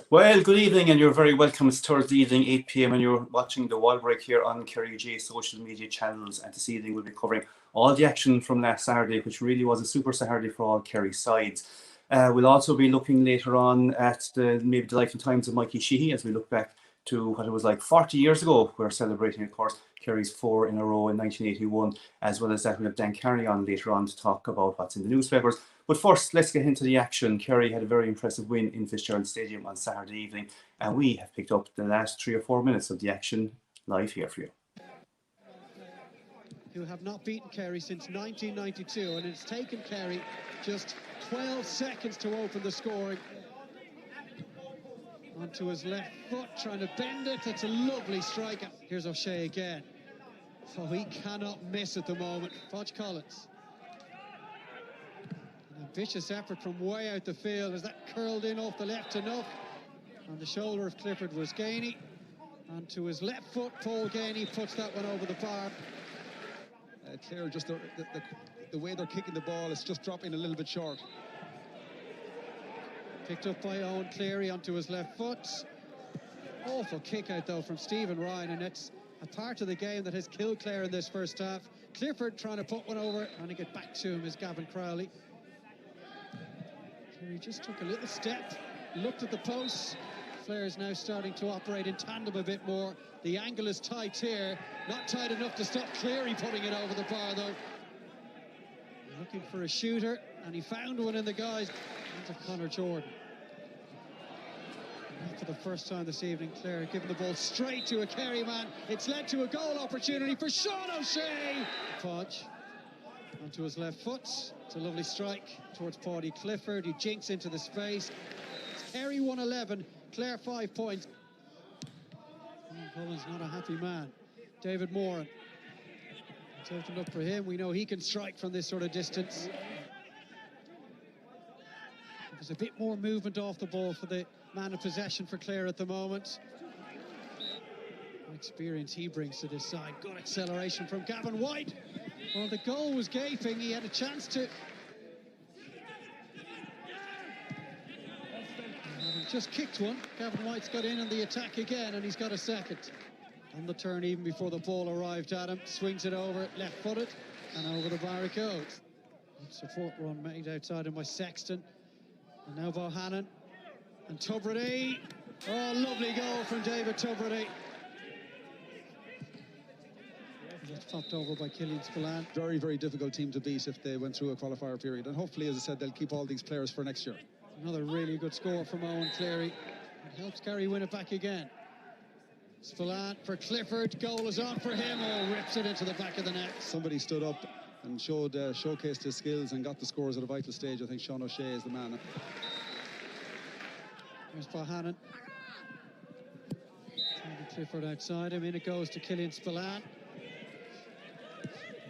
Well, good evening, and you're very welcome. It's Thursday evening, 8 p.m, and you're watching the Waterbreak here on Kerry social media channels. And this evening, we'll be covering all the action from last Saturday, which really was a super Saturday for all Kerry sides. We'll also be looking later on at maybe the life and times of Mikey Sheehy as we look back to what it was like 40 years ago. We're celebrating, of course, Kerry's 4 in a row in 1981, as well as that we'll have Dan Kearney on later on to talk about what's in the newspapers. But first, let's get into the action. Kerry had a very impressive win in Fitzgerald Stadium on Saturday evening, and we have picked up the last 3 or 4 minutes of the action live here for you. Who have not beaten Kerry since 1992, and it's taken Kerry just 12 seconds to open the scoring. Onto his left foot, trying to bend it. That's a lovely strike. Here's O'Shea again. Oh, he cannot miss at the moment. Podge Collins. An ambitious effort from way out the field as that curled in off the left enough. On the shoulder of Clifford was Gainey. Onto his left foot, Paul Gainey puts that one over the bar. Clare, just the way they're kicking the ball, it's just dropping a little bit short. Picked up by Owen Cleary onto his left foot. Awful kick out though from Stephen Ryan, and it's a part of the game that has killed Clare in this first half. Clifford trying to put one over, and to get back to him is Gavin Crowley. Cleary just took a little step, looked at the post. Clare is now starting to operate in tandem a bit more. The angle is tight here, not tight enough to stop Cleary putting it over the bar though. Looking for a shooter, and he found one in the guys. Into Conor Jordan. For the first time this evening, Clare giving the ball straight to a Kerry man. It's led to a goal opportunity for Sean O'Shea. Podge onto his left foot. It's a lovely strike towards Paudie Clifford. He jinks into the space. Kerry 111, Clare 5 points. Cullen's not a happy man. David Moran. It's opened up for him. We know he can strike from this sort of distance. There's a bit more movement off the ball for the man of possession for Clare at the moment. What experience he brings to this side. Good acceleration from Gavin White. Well, the goal was gaping. He had a chance to... He just kicked one. Gavin White's got in on the attack again, and he's got a second. On the turn even before the ball arrived at him. Swings it over, left-footed, and over the bar it goes. Support run made outside him by Sexton. And now Bohannon and Tubridy. Oh, lovely goal from David Tubridy. It's popped over by Killian Spillane. Very, very difficult team to beat if they went through a qualifier period. And hopefully, as I said, they'll keep all these players for next year. Another really good score from Owen Cleary. It helps Kerry win it back again. Spillane for Clifford. Goal is on for him. Oh, rips it into the back of the net. Somebody stood up and showcased his skills and got the scores at a vital stage. I think Sean O'Shea is the man. There's Bohannon. Clifford outside him. In it goes to Killian Spillane.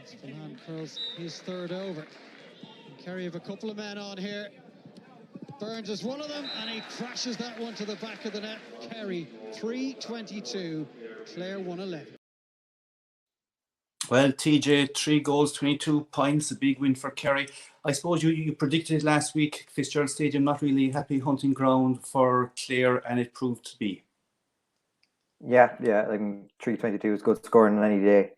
Spillane curls his third over. And Kerry have a couple of men on here. Burns is one of them, and he crashes that one to the back of the net. Kerry 3-22, Clare 111. Well, TJ, 3 goals, 22 points, a big win for Kerry. I suppose you predicted it last week, Fitzgerald Stadium, not really happy hunting ground for Clare, and it proved to be. Yeah, I mean, 322 is good scoring on any day.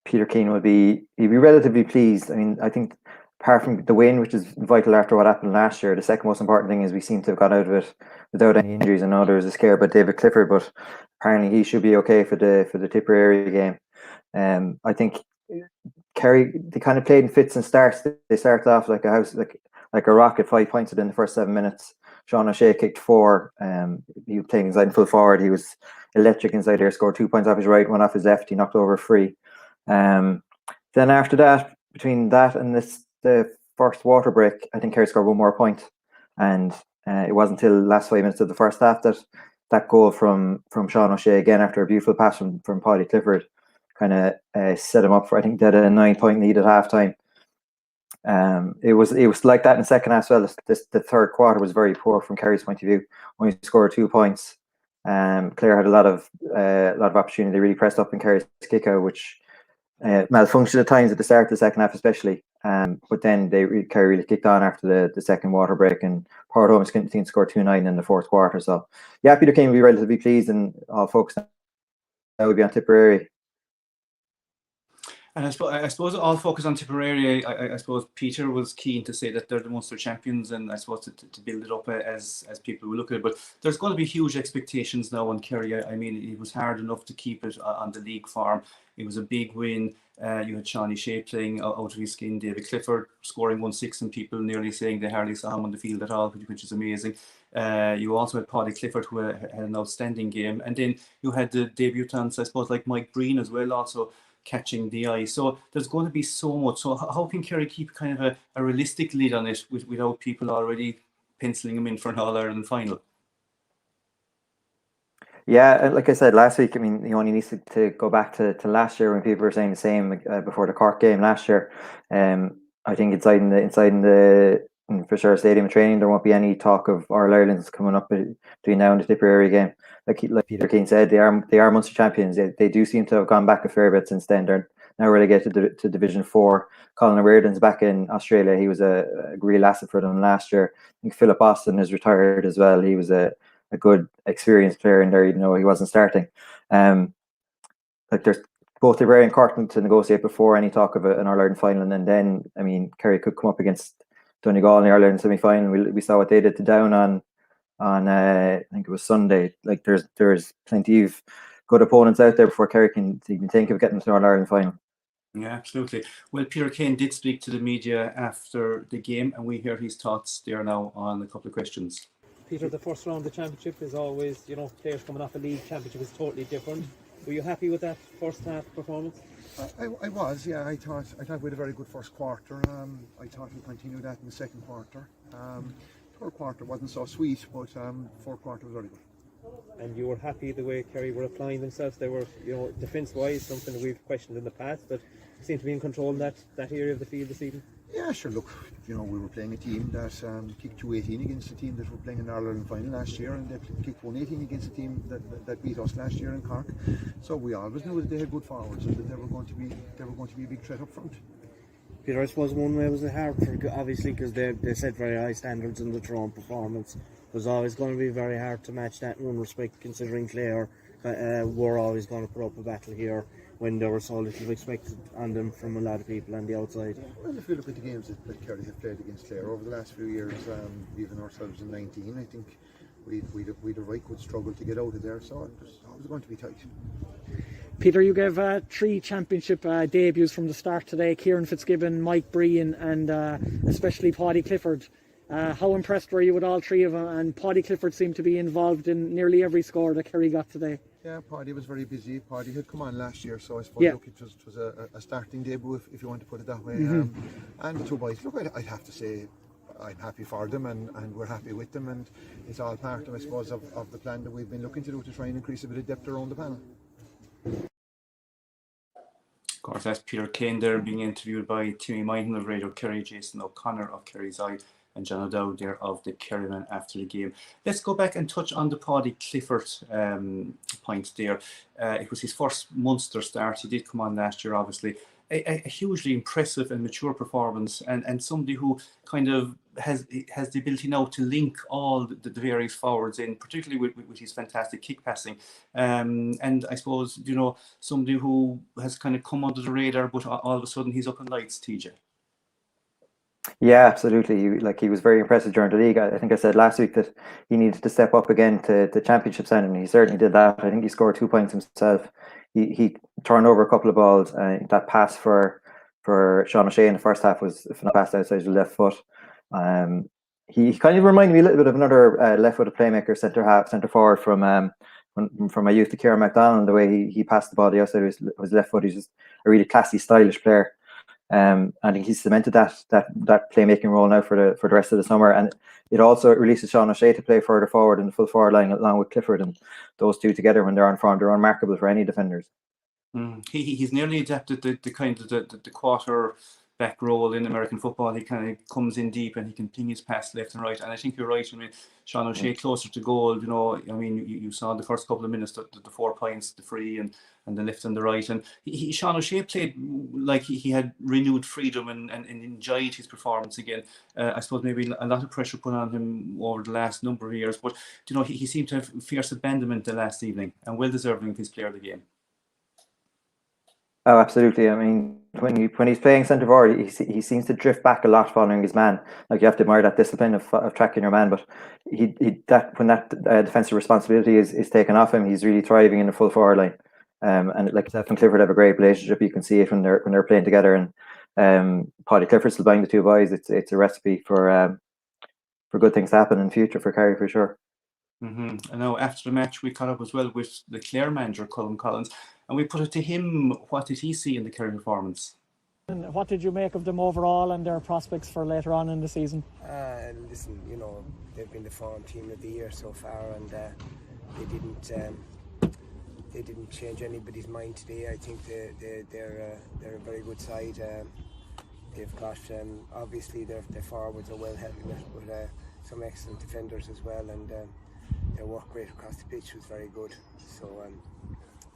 Peter Keane he'd be relatively pleased. I mean, I think apart from the win, which is vital after what happened last year, the second most important thing is we seem to have got out of it without any injuries. I know there was a scare about David Clifford, but apparently he should be okay for the Tipperary game. I think Kerry, they kind of played in fits and starts. They started off like a rocket, 5 points within the first 7 minutes. Sean O'Shea kicked 4. He was playing inside and full forward. He was electric inside there, scored 2 points off his right, 1 off his left. He knocked over a free. Then after that, between that and the first water break, I think Kerry scored 1 more point. And it wasn't until the last 5 minutes of the first half that goal from Sean O'Shea again after a beautiful pass from Paudie Clifford kind of set him up for, I think, that a 9-point lead at halftime. It was like that in the second half as well. The third quarter was very poor from Kerry's point of view. Only scored 2 points. Clare had a lot of opportunity. They really pressed up in Kerry's kick out, which malfunctioned at times at the start of the second half, especially. But then Kerry really kicked on after the second water break and powered home. I think scored 2-9 in the fourth quarter. So yeah, Peter Keane will be relatively pleased, and all focus now will be on Tipperary. And I suppose all focus on Tipperary. I suppose Peter was keen to say that they're the Munster champions, and I suppose to build it up as people will look at it. But there's going to be huge expectations now on Kerry. I mean, it was hard enough to keep it on the league farm. It was a big win. You had Shawnee Shea playing out of his skin, David Clifford scoring 1-6, and people nearly saying they hardly saw him on the field at all, which is amazing. You also had Paddy Clifford, who had an outstanding game. And then you had the debutants, I suppose, like Mike Breen as well, also catching the eye. So there's going to be so much. So how can Kerry keep kind of a realistic lead on it without people already penciling them in for an All-Ireland final? Yeah, like I said last week, I mean, he only needs to go back to last year when people were saying the same before the Cork game last year. I think inside in the Fisher Stadium training, there won't be any talk of All-Ireland's coming up between now and the Tipperary game. Like Peter Keane said, they are Munster champions. They do seem to have gone back a fair bit since then. They're now relegated to Division 4. Colin O'Riordan's back in Australia. He was a real asset for them last year. I think Philip Austin has retired as well. He was a good experienced player in there, even though he wasn't starting. Like there's both Tipperary and Cork to negotiate before any talk of an All-Ireland final, and then I mean Kerry could come up against Donegal in the All-Ireland semi-final. We saw what they did to Down on I think it was Sunday. Like there's plenty of good opponents out there before Kerry can even think of getting to the All-Ireland final. Yeah, absolutely. Well, Peter Kane did speak to the media after the game, and we hear his thoughts there now on a couple of questions. Peter, the first round of the championship is always, players coming off a league championship is totally different. Were you happy with that first half performance? I was, yeah. I thought we had a very good first quarter. I thought we'd continue that in the second quarter. Third quarter wasn't so sweet, but fourth quarter was very good. And you were happy the way Kerry were applying themselves? They were, defence-wise, something that we've questioned in the past, but seem to be in control in that area of the field this evening. Yeah, sure. Look, we were playing a team that kicked 2-18 against a team that were playing in the Ireland final last year, and they kicked 1-18 against a team that beat us last year in Cork. So we always knew that they had good forwards and that they were going to be a big threat up front. Peter, I suppose one way was hard for, obviously, because they set very high standards in the Tyrone performance. It was always going to be very hard to match that in one respect, considering Clare were always going to put up a battle here when there was so little expected on them from a lot of people on the outside. Well, if you look at the games that Kerry have played against Clare over the last few years, even ourselves in 19, I think we'd a right good struggle to get out of there, so it was always going to be tight. Peter, you gave 3 championship debuts from the start today. Kieran Fitzgibbon, Mike Breen and especially Paddy Clifford. How impressed were you with all 3 of them? And Paddy Clifford seemed to be involved in nearly every score that Kerry got today. Yeah, Paddy was very busy. Paddy had come on last year, so I suppose look, it was a starting debut, if you want to put it that way. And the 2 boys, look, I'd have to say I'm happy for them and we're happy with them, and it's all part, I suppose, of the plan that we've been looking to do to try and increase a bit of depth around the panel. Of course, that's Peter Kane there being interviewed by Timmy Minehan of Radio Kerry, Jason O'Connor of Kerry's Eye, and John O'Dowd there of the Kerryman after the game. Let's go back and touch on the Paddy Clifford point there. It was his first Munster start. He did come on last year, obviously. A hugely impressive and mature performance, and somebody who kind of has the ability now to link all the various forwards in, particularly with his fantastic kick passing. And I suppose, somebody who has kind of come under the radar, but all of a sudden he's up in lights, TJ. Yeah, absolutely. He was very impressive during the league. I think I said last week that he needed to step up again to the championship standard, and he certainly did that. I think he scored 2 points himself. He turned over a couple of balls. That pass for Sean O'Shea in the first half was a pass outside the left foot. He kind of reminded me a little bit of another left-footed playmaker, centre forward from my youth, to Kieran McDonald. The way he passed the ball the outside of his left foot, he's just a really classy, stylish player. I think he's cemented that playmaking role now for the rest of the summer, and it also releases Sean O'Shea to play further forward in the full forward line along with Clifford, and those 2 together when they're on form, they're unmarkable for any defenders. He's nearly adapted the kind of the quarter back role in American football. He kind of comes in deep and he can ping his pass left and right. And I think you're right. I mean, Sean O'Shea closer to goal. You know, I mean, you saw the first couple of minutes the 4 points, the free and the left and the right. And Sean O'Shea played like he had renewed freedom and enjoyed his performance again. I suppose maybe a lot of pressure put on him over the last number of years, but you know, he seemed to have fierce abandonment the last evening and well deserving of his player of the game. Oh, absolutely. I mean, when he's playing centre forward, he seems to drift back a lot following his man. Like, you have to admire that discipline of tracking your man. But when that defensive responsibility is taken off him, he's really thriving in the full forward line. And like Steph and Clifford have a great relationship. You can see it when they're playing together. And Paddy Clifford's still buying the two boys. It's a recipe for good things to happen in the future for Kerry, for sure. Mm-hmm. I know after the match we caught up as well with the Clare manager, Colin Collins, and we put it to him, what did he see in the Kerry performance? And what did you make of them overall and their prospects for later on in the season? Listen, you know, they've been the form team of the year so far, and they didn't change anybody's mind today. I think they're a very good side. They've got obviously their forwards are well held with some excellent defenders as well, and their work rate across the pitch was very good. So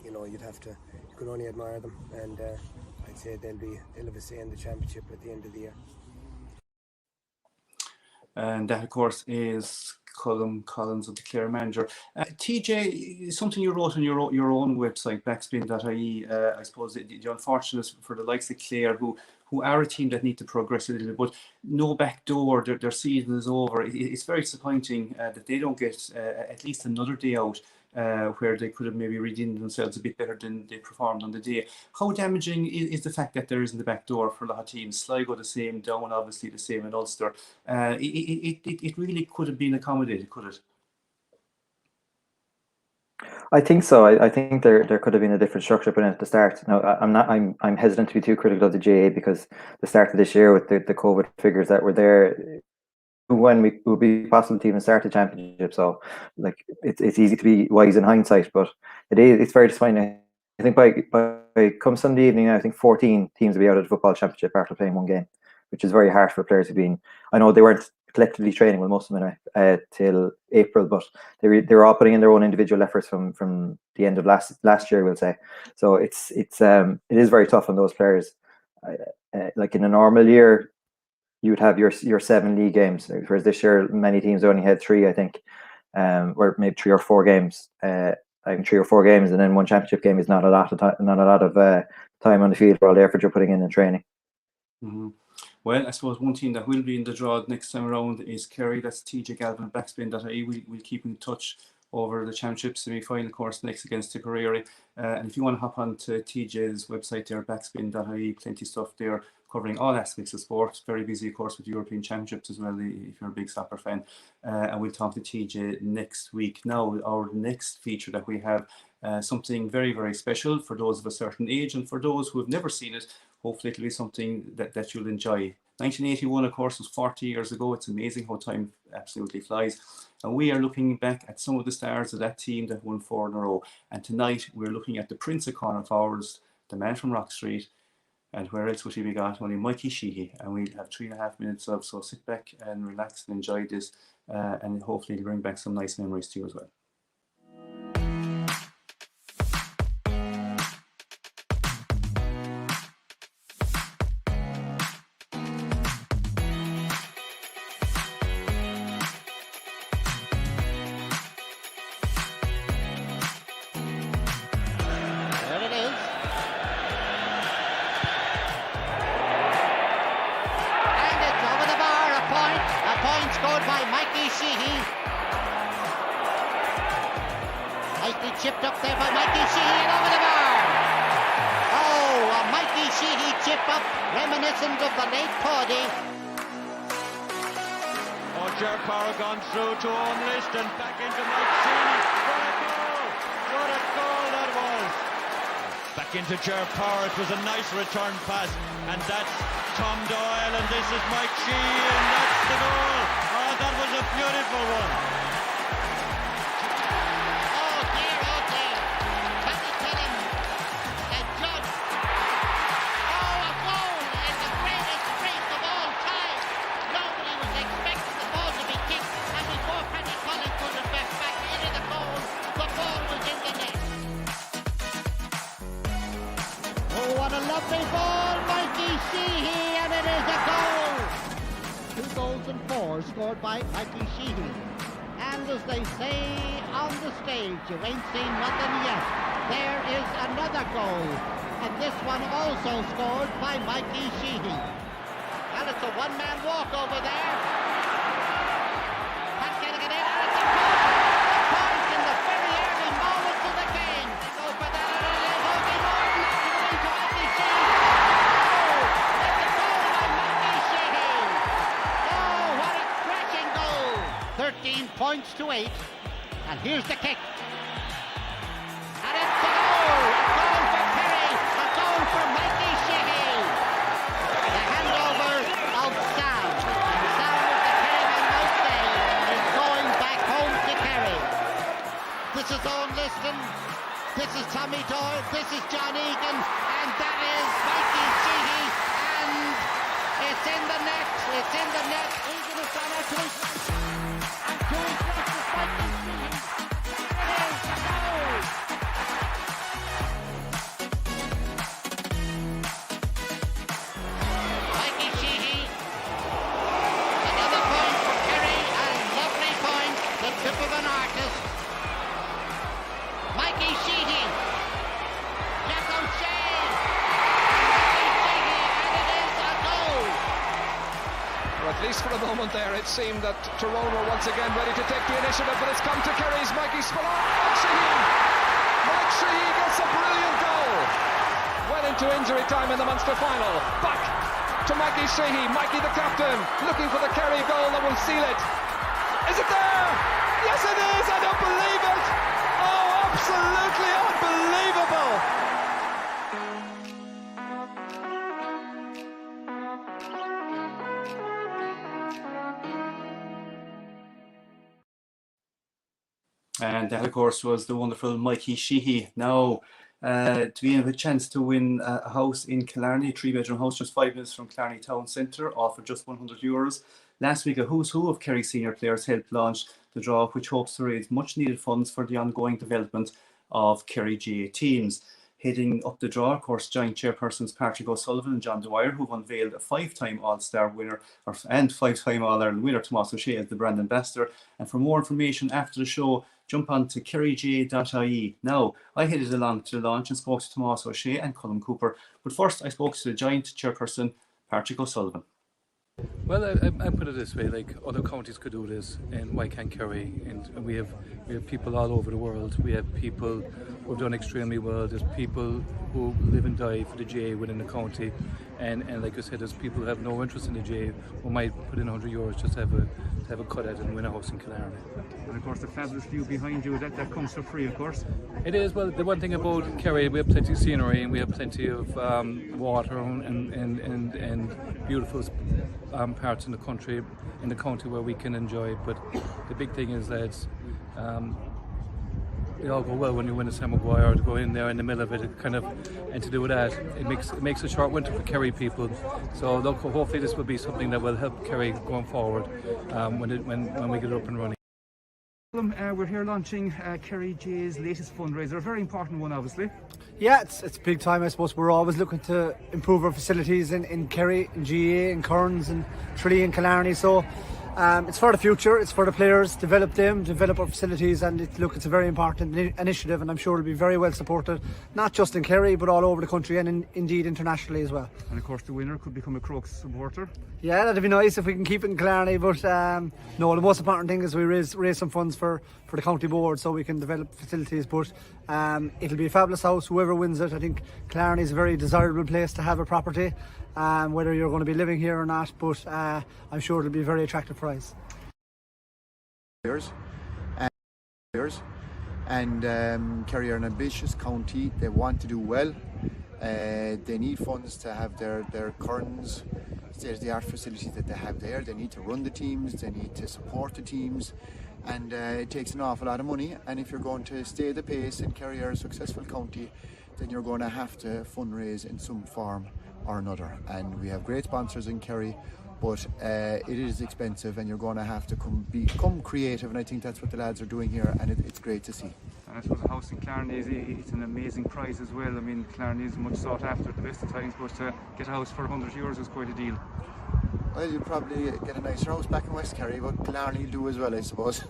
you know, you can only admire them, and I'd say they'll have a say in the championship at the end of the year. And that, of course, is Colin Collins of the Clare manager. TJ, something you wrote on your own website, backspin.ie. I suppose the unfortunate for the likes of Clare, who are a team that need to progress a little bit, but no back door, their season is over. It's very disappointing that they don't get at least another day out where they could have maybe redeemed themselves a bit better than they performed on the day. How damaging is the fact that there isn't the back door for a lot of teams? Sligo the same, Down obviously the same, and Ulster. It really could have been accommodated, could it? I think so. I think there could have been a different structure put in at the start. Now, I'm hesitant to be too critical of the GA because the start of this year with the COVID figures that were there, when we would be possible to even start the championship. So, like, it's easy to be wise in hindsight, but it's very disappointing. I think by come Sunday evening, I think 14 teams will be out of the football championship after playing one game, which is very harsh for players who've been. I know they weren't collectively training, well, most of them anyway, till April, but they were all putting in their own individual efforts from the end of last year, we'll say. So it is very tough on those players. Like in a normal year, you would have your 7 league games, whereas this year many teams only had 3, I think, or maybe 3 or 4 games. I think 3 or 4 games, and then one championship game is not a lot of time on the field for all the effort you're putting in training. Mm-hmm. Well, I suppose one team that will be in the draw next time around is Kerry. That's TJ Galvin, backspin.ie. We'll keep in touch over the championship semi-final course next against Tipperary. And if you want to hop on to TJ's website there, backspin.ie, plenty of stuff there covering all aspects of sport. Very busy, of course, with European Championships as well, if you're a big soccer fan. And we'll talk to TJ next week. Now, our next feature that we have, something very, very special for those of a certain age, and for those who have never seen it, hopefully it'll be something that you'll enjoy. 1981, of course, was 40 years ago. It's amazing how time absolutely flies. And we are looking back at some of the stars of that team that won 4 in a row. And tonight, we're looking at the Prince of Corner forwards, the man from Rock Street. And where else would he be got? Only Mikey Sheehy. And we'll have 3.5 minutes of, so sit back and relax and enjoy this. And hopefully it'll bring back some nice memories to you as well. Chipped up there by Mikey Sheehy and over the bar. Oh, a Mikey Sheehy chip up, reminiscent of the late Paddy. Oh, Ger Power gone through to own wrist and back into Mike Sheehy. What a goal! What a goal that was! Back into Ger Power. It was a nice return pass, and that's Tom Doyle, and this is Mike Sheehy, and that's the goal. Oh, that was a beautiful one. Oh, a goal is the greatest lovely ball, Mikey Sheehy, and it is a goal. 2 goals and 4 scored by Mikey Sheehy. And as they say on the stage, you ain't seen nothing yet. There is another goal, and this one also scored by Mikey Sheehy. And it's a one-man walk over there. Not getting it in, and it's a point. A point in the very early moments of the game. They go for that, and it is Ogie Morton. It's into Mikey Sheehy. Oh, it's a goal by Mikey Sheehy. Oh, what a crashing goal. 13 points to 8. And here's the kick. And it's a goal. A goal for Kerry. A goal for Mikey Sheehy. The handover of Sam. And Sam with the Kerryman most day is going back home to Kerry. This is Owen Liston. This is Tommy Doyle. This is John Egan. And that is Mikey Sheehy. And it's in the net. It's in the net. Egan has gone out to his right. And to his left is Mikey Sheehy. There is the goal. Mikey Sheehy. Another point for Kerry. A lovely point. The tip of an artist. Mikey Sheehy. Jack O'Shea. Mikey Sheehy. And it is a goal. Or at least for a moment there, it seemed that Tyrone were once again ready to take the initiative, but it's come to Kerry's Mikey Spillane. Mike Sheehy gets a brilliant goal. Went into injury time in the Munster final. Back to Mikey Sheehy. Mikey the captain, looking for the Kerry goal that will seal it. Is it there? Yes it is, I don't believe it. Oh, absolutely unbelievable. And that, of course, was the wonderful Mikey Sheehy. Now, to be in a chance to win a house in Killarney, a 3-bedroom house just 5 minutes from Killarney Town Centre, offered just €100. Last week, a who's who of Kerry senior players helped launch the draw, which hopes to raise much needed funds for the ongoing development of Kerry GA teams. Heading up the draw, of course, joint chairpersons Patrick O'Sullivan and John Dwyer, who've unveiled a 5-time All-Star winner and 5-time All-Ireland winner, Tomás O'Shea, as the brand ambassador. And for more information after the show, jump on to kerryga.ie. Now, I headed along to the launch and spoke to Tomás O'Shea and Colin Cooper. But first, I spoke to the joint chairperson, Patrick O'Sullivan. Well, I put it this way: like other counties could do this, and why can't Kerry? And we have people all over the world. We have people who've done extremely well. There's people who live and die for the GA within the county, and like I said, there's people who have no interest in the GA who might put in €100 just to have a cut at it and win a house in Killarney. And of course, the fabulous view behind you, that comes for free, of course. It is. Well, the one thing about Kerry, we have plenty of scenery and we have plenty of water and beautiful parts in the country, in the county where we can enjoy. But the big thing is that it all go well when you win a Sam Maguire, to go in there in the middle of it, and to do that, it makes a short winter for Kerry people. So look, hopefully this will be something that will help Kerry going forward when we get up and running. We're here launching Kerry GA's latest fundraiser, a very important one, obviously. Yeah, it's big time. I suppose we're always looking to improve our facilities in Kerry, in GA, in Kearns, and Tralee and Killarney. So it's for the future. It's for the players. Develop our facilities, and it's a very important initiative, and I'm sure it'll be very well supported, not just in Kerry but all over the country and indeed internationally as well. And of course, the winner could become a Crokes supporter. Yeah, that'd be nice if we can keep it in Killarney. But no, the most important thing is we raise some funds for the county board so we can develop facilities. But it'll be a fabulous house. Whoever wins it, I think Killarney is a very desirable place to have a property. Whether you're going to be living here or not, but I'm sure it'll be a very attractive price. And Kerry are an ambitious county. They want to do well. They need funds to have their currents, state-of-the-art facilities that they have there. They need to run the teams. They need to support the teams. And it takes an awful lot of money. And if you're going to stay the pace and Kerry are a successful county, then you're going to have to fundraise in some form or another. And we have great sponsors in Kerry but it is expensive, and you're going to have to become creative, and I think that's what the lads are doing here, and it's great to see. And I suppose a house in Killarney it's an amazing prize as well. I mean, Killarney is much sought after at the best of times, but to get a house for €100 is quite a deal. Well, you'll probably get a nicer house back in West Kerry, but Killarney will do as well, I suppose.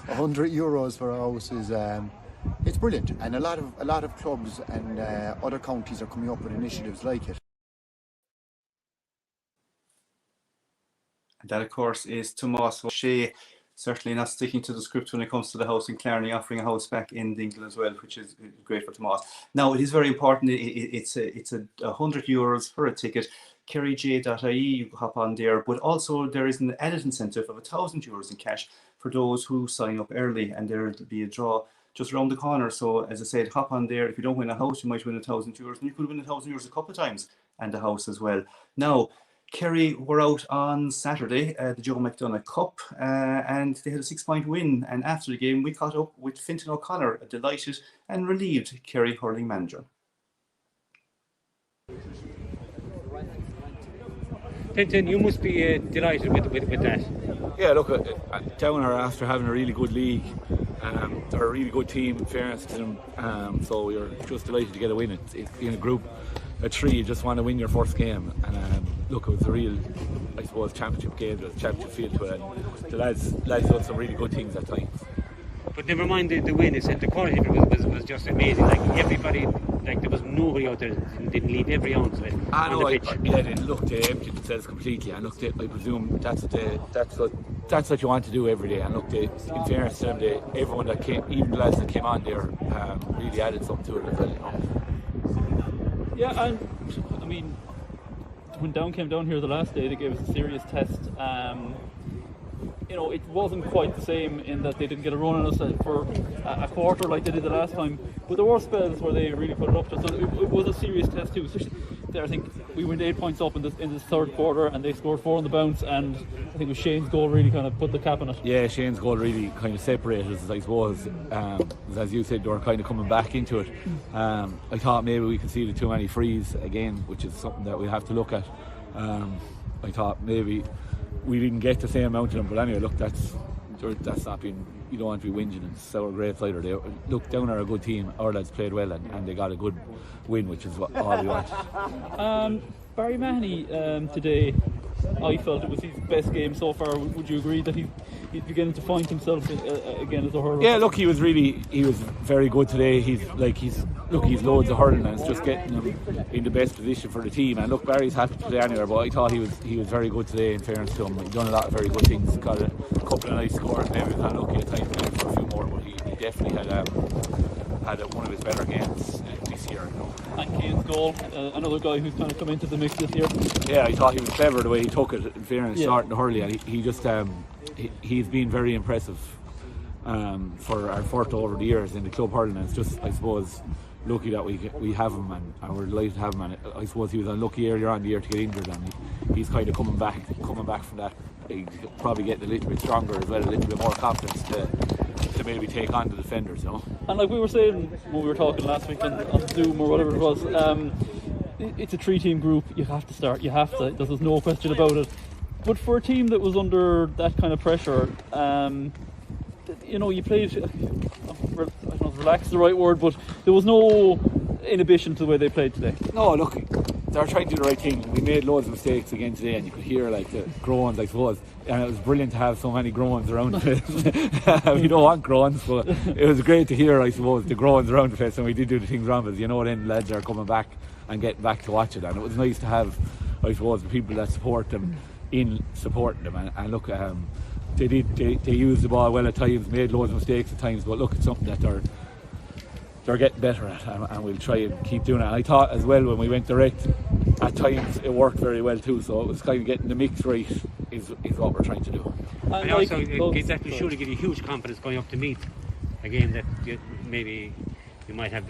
€100 for a house is it's brilliant, and a lot of clubs and other counties are coming up with initiatives like it. That, of course, is Tomás O'Shea. Certainly not sticking to the script when it comes to the house in Kearney, offering a house back in Dingle as well, which is great for Tomás. Now, it is very important. It's €100 for a ticket. kerryj.ie, you hop on there, but also there is an added incentive of €1,000 in cash for those who sign up early, and there will be a draw just around the corner. So, as I said, hop on there. If you don't win a house, you might win €1,000, and you could win €1,000 a couple of times and a house as well. Now, Kerry were out on Saturday, the Joe McDonagh Cup, and they had a 6-point win. And after the game, we caught up with Fintan O'Connor, a delighted and relieved Kerry hurling manager. Fintan, you must be delighted with that. Yeah, look, Downher, after having a really good league, they're a really good team, in fairness to them, so we're just delighted to get a win. It's in a group of 3, you just want to win your first game, and look, it was a real, I suppose, championship game, there's a championship feel to it, and the lads done some really good things at times. But never mind the win, it's the quality of it was just amazing. Like everybody, like there was nobody out there that didn't leave every ounce of it on the pitch. They emptied themselves completely, and look, I presume that's what you want to do every day. And look, in fairness to them, everyone that came, even the lads that came on there, really added something to it as well. You know? Yeah, and I mean, when Down came down here the last day, they gave us a serious test. You know, it wasn't quite the same in that they didn't get a run on us for a quarter like they did the last time, but there were spells where they really put it up to us, so it was a serious test too. Especially there, I think we went 8 points up in this third quarter, and they scored 4 on the bounce, and I think it was Shane's goal really kind of put the cap on it. Yeah, Shane's goal really kind of separated us, I suppose. As you said, they were kind of coming back into it. I thought maybe we conceded too many frees again, which is something that we have to look at. I thought maybe we didn't get the same amount of them, but anyway, look, that's not being, you don't want to be whinging and sour grapes either. Look, Down are a good team, our lads played well, and they got a good win, which is all we want. Barry Mahoney today, I felt it was his best game so far. Would you agree that he's beginning to find himself again as a hurler? Yeah, look, he was very good today. He's loads of hurling, and it's just getting him in the best position for the team. And look, Barry's happy to play anywhere, but I thought he was very good today. In fairness to him, he's done a lot of very good things. Got a couple of nice scores. Maybe he's not lucky at times for a few more, but he definitely had one of his better games this year. You know. And Kane's goal, another guy who's kind of come into the mix this year. Yeah, I thought he was clever the way he took it. In fairness, starting to hurley, and he just he's been very impressive for our fourth over the years in the club hurling. And it's just, I suppose, lucky that we have him, and we're delighted to have him. And I suppose he was unlucky earlier on in the year to get injured, and he's kind of coming back from that. He's probably getting a little bit stronger as well, a little bit more confidence to maybe take on the defenders, you know. And like we were saying when we were talking last week on Zoom or whatever it was, it's a 3-team group. You have to start. There's no question about it. But for a team that was under that kind of pressure, you know, you played, I don't know if relaxed is the right word, but there was no inhibition to the way they played today. No, look, they're trying to do the right thing. We made loads of mistakes again today, and you could hear like the groans, I suppose, and it was brilliant to have so many groans around the place. We don't want groans, but it was great to hear, I suppose, the groans around the place, and we did do the things wrong, but you know, then lads are coming back and getting back to watch it, and it was nice to have, I suppose, the people that support them in supporting them, and look, they used the ball well at times, made loads of mistakes at times, but look, it's something that they're getting better at, and we'll try and keep doing it. And I thought as well, when we went direct, at times it worked very well too, so it was kind of getting the mix right is what we're trying to do. And also that should give you huge confidence going up to meet a game that maybe you might have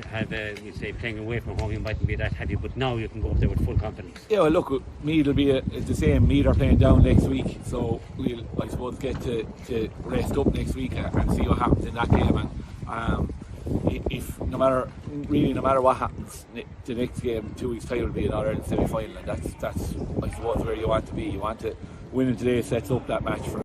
you say, playing away from home, you mightn't be that happy, but now you can go up there with full confidence. Yeah, well, look, Meath will be it's the same. Meath are playing down next week, so we'll, I suppose, get to rest up next week and see what happens in that game. And if no matter what happens, the next game 2 weeks' time will be an All-Ireland semi-final, and that's I suppose where you want to be. You want to winning today sets up that match for.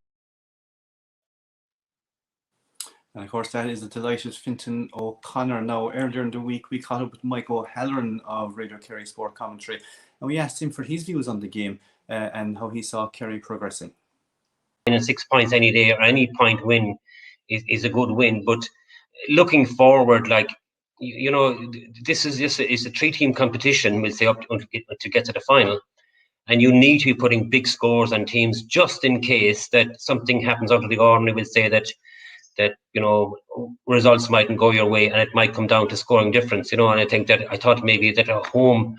And of course, that is the delighted Fintan O'Connor. Now, earlier in the week, we caught up with Mike O'Halloran of Radio Kerry Sport Commentary, and we asked him for his views on the game and how he saw Kerry progressing. 6 points any day or any point win is a good win, but looking forward, like, you know, this is just it's a 3-team competition. We'll say up to get to the final, and you need to be putting big scores on teams just in case that something happens out of the ordinary. We'll say that you know, results mightn't go your way, and it might come down to scoring difference, you know. And I thought maybe that a home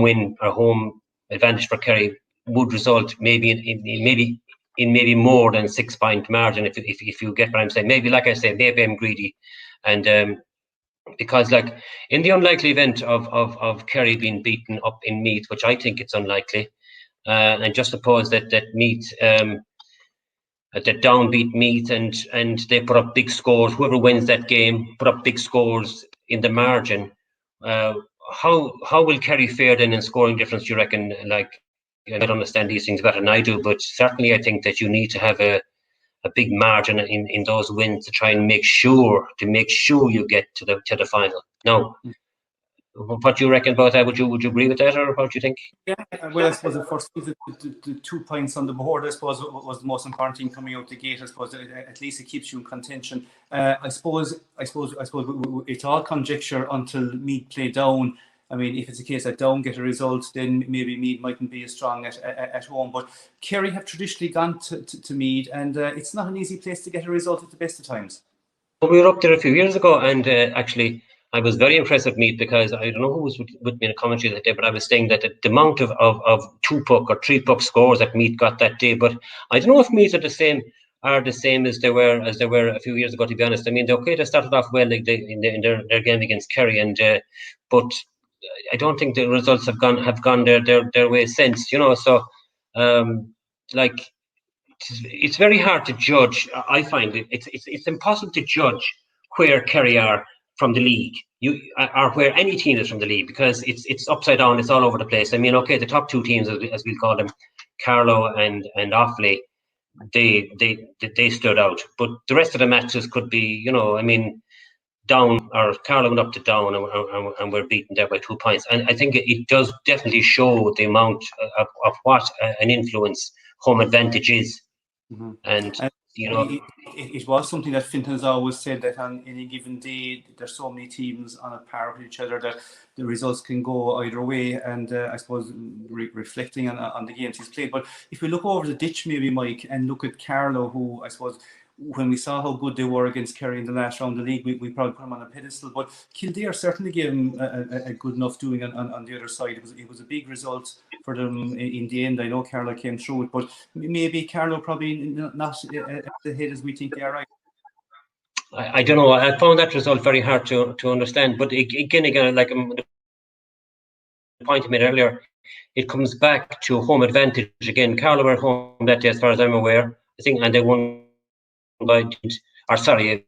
win or home advantage for Kerry would result maybe in more than 6 point margin, if you get what I'm saying. Maybe, like I say, maybe I'm greedy, and because, like, in the unlikely event of Kerry being beaten up in Meath, which I think it's unlikely, and just suppose that Meath that Down beat Meath and they put up big scores. Whoever wins that game put up big scores in the margin. How will Kerry fare then in scoring difference, do you reckon? Like, I don't understand these things better than I do, but certainly I think that you need to have a big margin in those wins to try and make sure you get to the final. Now, what do you reckon about that? Would you agree with that, or what do you think? Yeah, well, I suppose the first the 2 points on the board, I suppose, was the most important thing coming out the gate. I suppose at least it keeps you in contention. I suppose it's all conjecture until Meath play Down. I mean, if it's a case that Down get a result, then maybe Meath mightn't be as strong at home. But Kerry have traditionally gone to Meath, and it's not an easy place to get a result at the best of times. We were up there a few years ago, and actually, I was very impressed with Meath, because I don't know who was with me in a commentary that day, but I was saying that the amount of 2-puck or 3-puck scores that Meath got that day. But I don't know if Meath are the same as they were a few years ago, to be honest. I mean, they started off well, like in their game against Kerry, and but I don't think the results have gone their way since, you know. So like, it's very hard to judge. I find it's impossible to judge where Kerry are from the league, or where any team is from the league, because it's upside down. It's all over the place. I mean, okay, the top 2 teams, as we call them, Carlow and Offaly, they stood out, but the rest of the matches could be, you know, I mean, Down or Carlow went up to Down and were beaten there by 2 points, and I think it does definitely show the amount of what an influence home advantage is. Mm-hmm. And you know, it was something that Fintan has always said, that on any given day there's so many teams on a par with each other that the results can go either way. And I suppose reflecting on the games he's played, but if we look over the ditch, maybe, Mike, and look at Carlow, who I suppose, when we saw how good they were against Kerry in the last round of the league, we probably put them on a pedestal. But Kildare certainly gave them a good enough doing on the other side. It was a big result for them in the end. I know Carlow came through it, but maybe Carlow probably not at the head as we think they are, right? I don't know. I found that result very hard to understand. But again, like the point I made earlier, it comes back to home advantage again. Carlow were home that day, as far as I'm aware, I think, and they won Kildare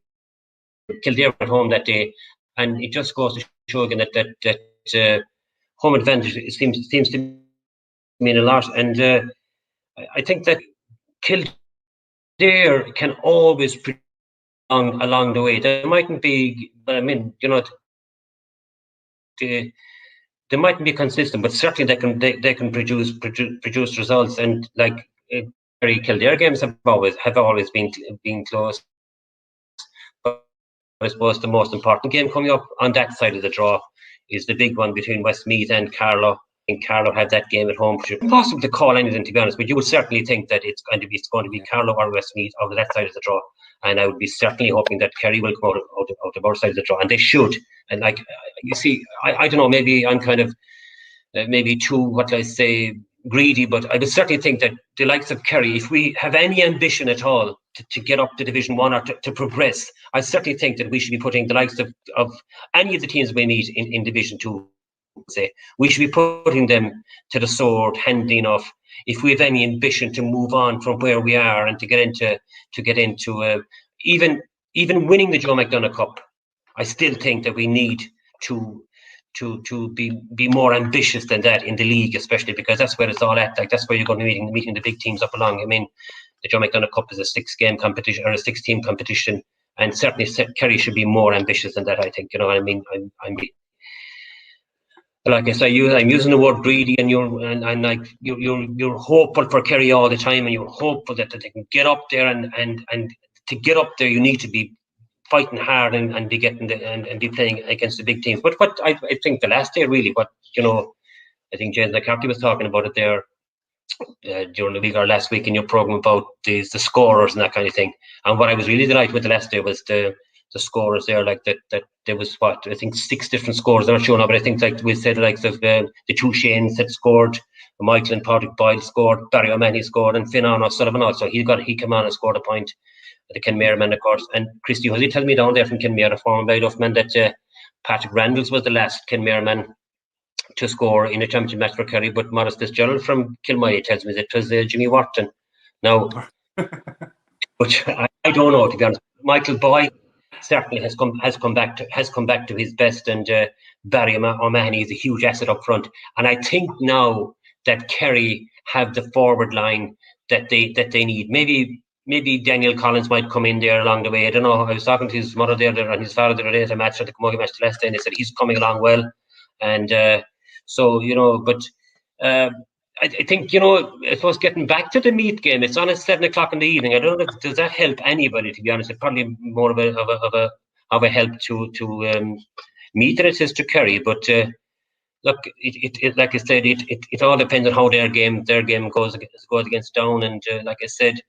at home that day, and it just goes to show again that home advantage seems to mean a lot. And I think that Kildare can always produce along the way. They mightn't be, but I mean, you know, they mightn't be consistent, but certainly they can produce results. And like, Kildare games have always been close. But I suppose the most important game coming up on that side of the draw is the big one between Westmeath and Carlow. And Carlow have that game at home. It's impossible to call anything, to be honest, but you would certainly think that it's going to be Carlow or Westmeath over that side of the draw. And I would be certainly hoping that Kerry will come out of our side of the draw, and they should. And like, you see, I don't know, maybe I'm kind of maybe too, what do I say, greedy, but I would certainly think that the likes of Kerry, if we have any ambition at all to get up to Division 1 or to progress, I certainly think that we should be putting the likes of any of the teams we meet in Division 2, say, we should be putting them to the sword, handy enough, if we have any ambition to move on from where we are and to get into even winning the Joe McDonagh Cup. I still think that we need to be more ambitious than that in the league, especially because that's where it's all at. Like that's where you're going to be meeting the big teams up along. I mean, the Joe McDonagh Cup is a 6-game competition or a 6-team competition, and certainly Kerry should be more ambitious than that. I think, you know what I mean. I'm like I say, I'm using the word greedy, and you're hopeful for Kerry all the time, and you're hopeful that they can get up there, and to get up there, you need to be fighting hard and be getting and be playing against the big teams. But what I think the last day really, what I think James McCarthy was talking about it there during the week or last week in your program about the scorers and that kind of thing. And what I was really delighted with the last day was the scorers there, like that there was what I think 6 different scores. They're not showing up, but I think like we said, like the 2 Shanes had scored, Michael and Patrick Boyle scored, Barry O'Mahony scored, and Finn O'Sullivan also. He came on and scored a point. The Kenmare man, of course, and Christy Hussey tells me down there from Kenmare, a former Baidoff man, that Patrick Randalls was the last Kenmare man to score in a championship match for Kerry, but Morris Fitzgerald from Killarney tells me that it was Jimmy Wharton. Now, which I don't know, to be honest. Michael Boyle certainly has come back to his best, and Barry O'Mahony is a huge asset up front. And I think now that Kerry have the forward line that they need. Maybe Daniel Collins might come in there along the way. I don't know. I was talking to his mother there and his father the other day at a match, at the Camogie match last day, and they said he's coming along well. And so, you know, but I think, you know, I suppose getting back to the Meath game, it's on at 7 o'clock in the evening. I don't know does that help anybody, to be honest. It's probably more of a help to Meath than it is to Kerry. But look, it like I said, it all depends on how their game goes against Down. And like I said,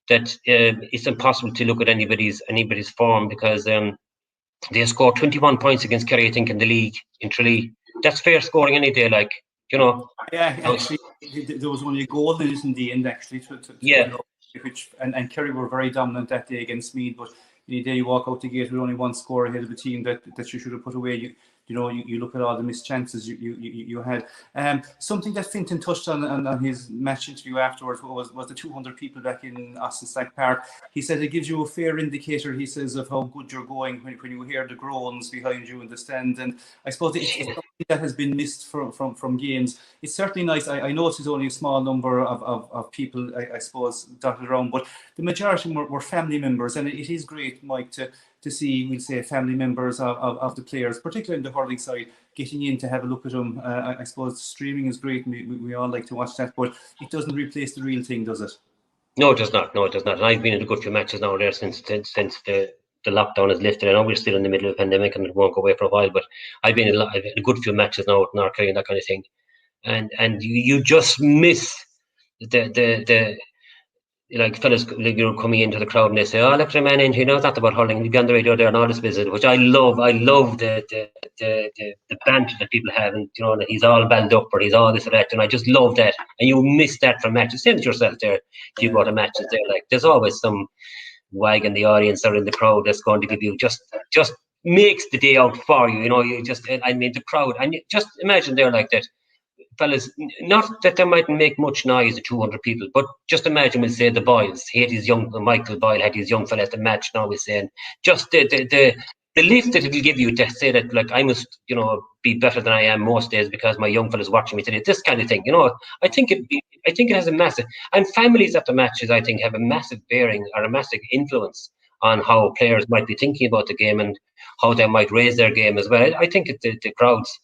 that it's impossible to look at anybody's form, because they scored 21 points against Kerry, I think, in the league in Tralee. That's fair scoring any day, like, you know. Yeah, actually, there was only a goal in the end, actually. And Kerry were very dominant that day against Meath, but the day you walk out the gate with only 1 score ahead of the team that you should have put away, you look at all the missed chances you had. Something that Fintan touched on his match interview afterwards was the 200 people back in Austin Stack Park. He said it gives you a fair indicator, he says, of how good you're going when you hear the groans behind you in the stand. And I suppose it's something that has been missed from games. It's certainly nice. I know it's only a small number of people, I suppose, dotted around, but the majority were family members, and it is great, Mike, to see, we'll say, family members of the players, particularly in the hurling side, getting in to have a look at them. I suppose streaming is great, and we all like to watch that, but it doesn't replace the real thing, does it? No, it does not. No, it does not. And I've been in a good few matches now there since the lockdown is lifted. I know we're still in the middle of a pandemic and it won't go away for a while, but I've been in a good few matches now with North Kerry and that kind of thing. And you just miss the like fellas, like, you're coming into the crowd and they say, "Oh, look at the man in here. No, it's not about hurling. He'll be on the radio there and all this business," which I love. I love the banter that people have, and you know that he's all balled up or he's all this or that, and I just love that. And you miss that from matches. Same as yourself there. If you go to matches there, like there's always some wag in the audience or in the crowd that's going to give you just makes the day out for you. You know, you just, I mean, the crowd, and just imagine there like that. Fellas, not that they mightn't make much noise, the 200 people, but just imagine, we'll say the boys, Michael Boyle had his young fella at the match now, we're saying, just the lift that it'll give you to say that, like, I must, you know, be better than I am most days because my young fella's watching me today, this kind of thing, you know. I think it has a massive, and families at the matches, I think, have a massive bearing or a massive influence on how players might be thinking about the game and how they might raise their game as well. I think the crowds,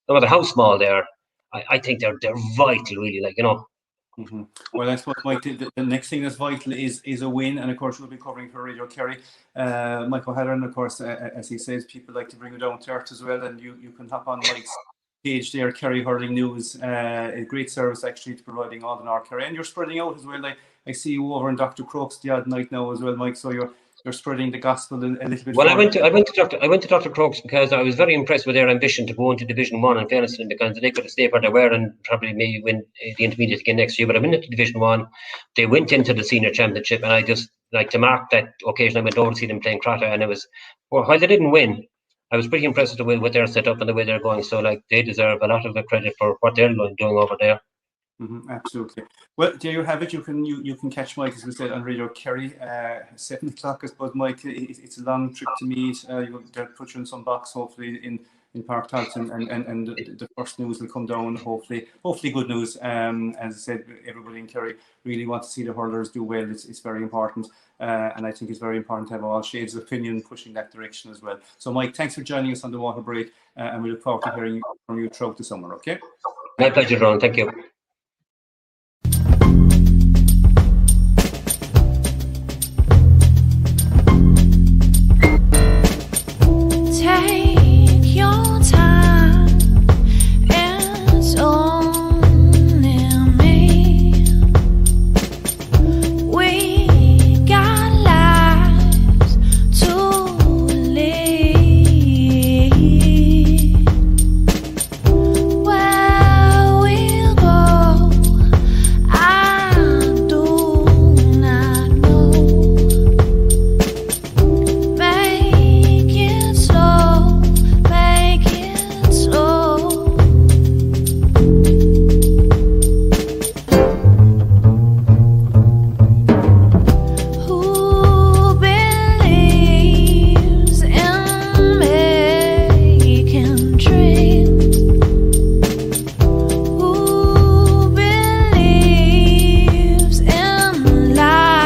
no matter how small they are, I think they're vital, really, like, you know. Mm-hmm. Well, I suppose, Mike, the next thing that's vital is a win, and of course we'll be covering for Radio Kerry. Mike O'Halloran, of course, as he says, people like to bring you down to earth as well, and you can hop on Mike's page there, Kerry Hurling News. A great service actually to providing all the North Kerry, and you're spreading out as well. I see you over in Dr. Crokes the odd night now as well, Mike. So you're spreading the gospel a little bit. Well, I went to Dr. Crokes because I was very impressed with their ambition to go into Division 1, in fairness to them, because they could have stayed where they were and probably maybe win the intermediate again next year. But I went into Division 1. They went into the senior championship, and I just like to mark that occasion. I went over to see them playing Crotta, and it was, well, while they didn't win, I was pretty impressed with the way they're set up and the way they're going. So, like, they deserve a lot of the credit for what they're doing over there. Absolutely. Well, there you have it. You can catch Mike, as we said, on Radio Kerry, 7 o'clock. I suppose, Mike, it's a long trip to meet. They'll put you in some box, hopefully, in Park Tarleton, and the first news will come down, hopefully good news. As I said, everybody in Kerry really wants to see the hurlers do well. It's very important, and I think it's very important to have all shades of opinion pushing that direction as well. So, Mike, thanks for joining us on the Waterbreak, and we look forward to hearing from you throughout the summer, okay? My pleasure, Ron. Thank you. Take your time, it's only me. We got lives to lead. Where we'll go, I do not know. Make it slow, make it slow. Who believes in making dreams? Who believes in life?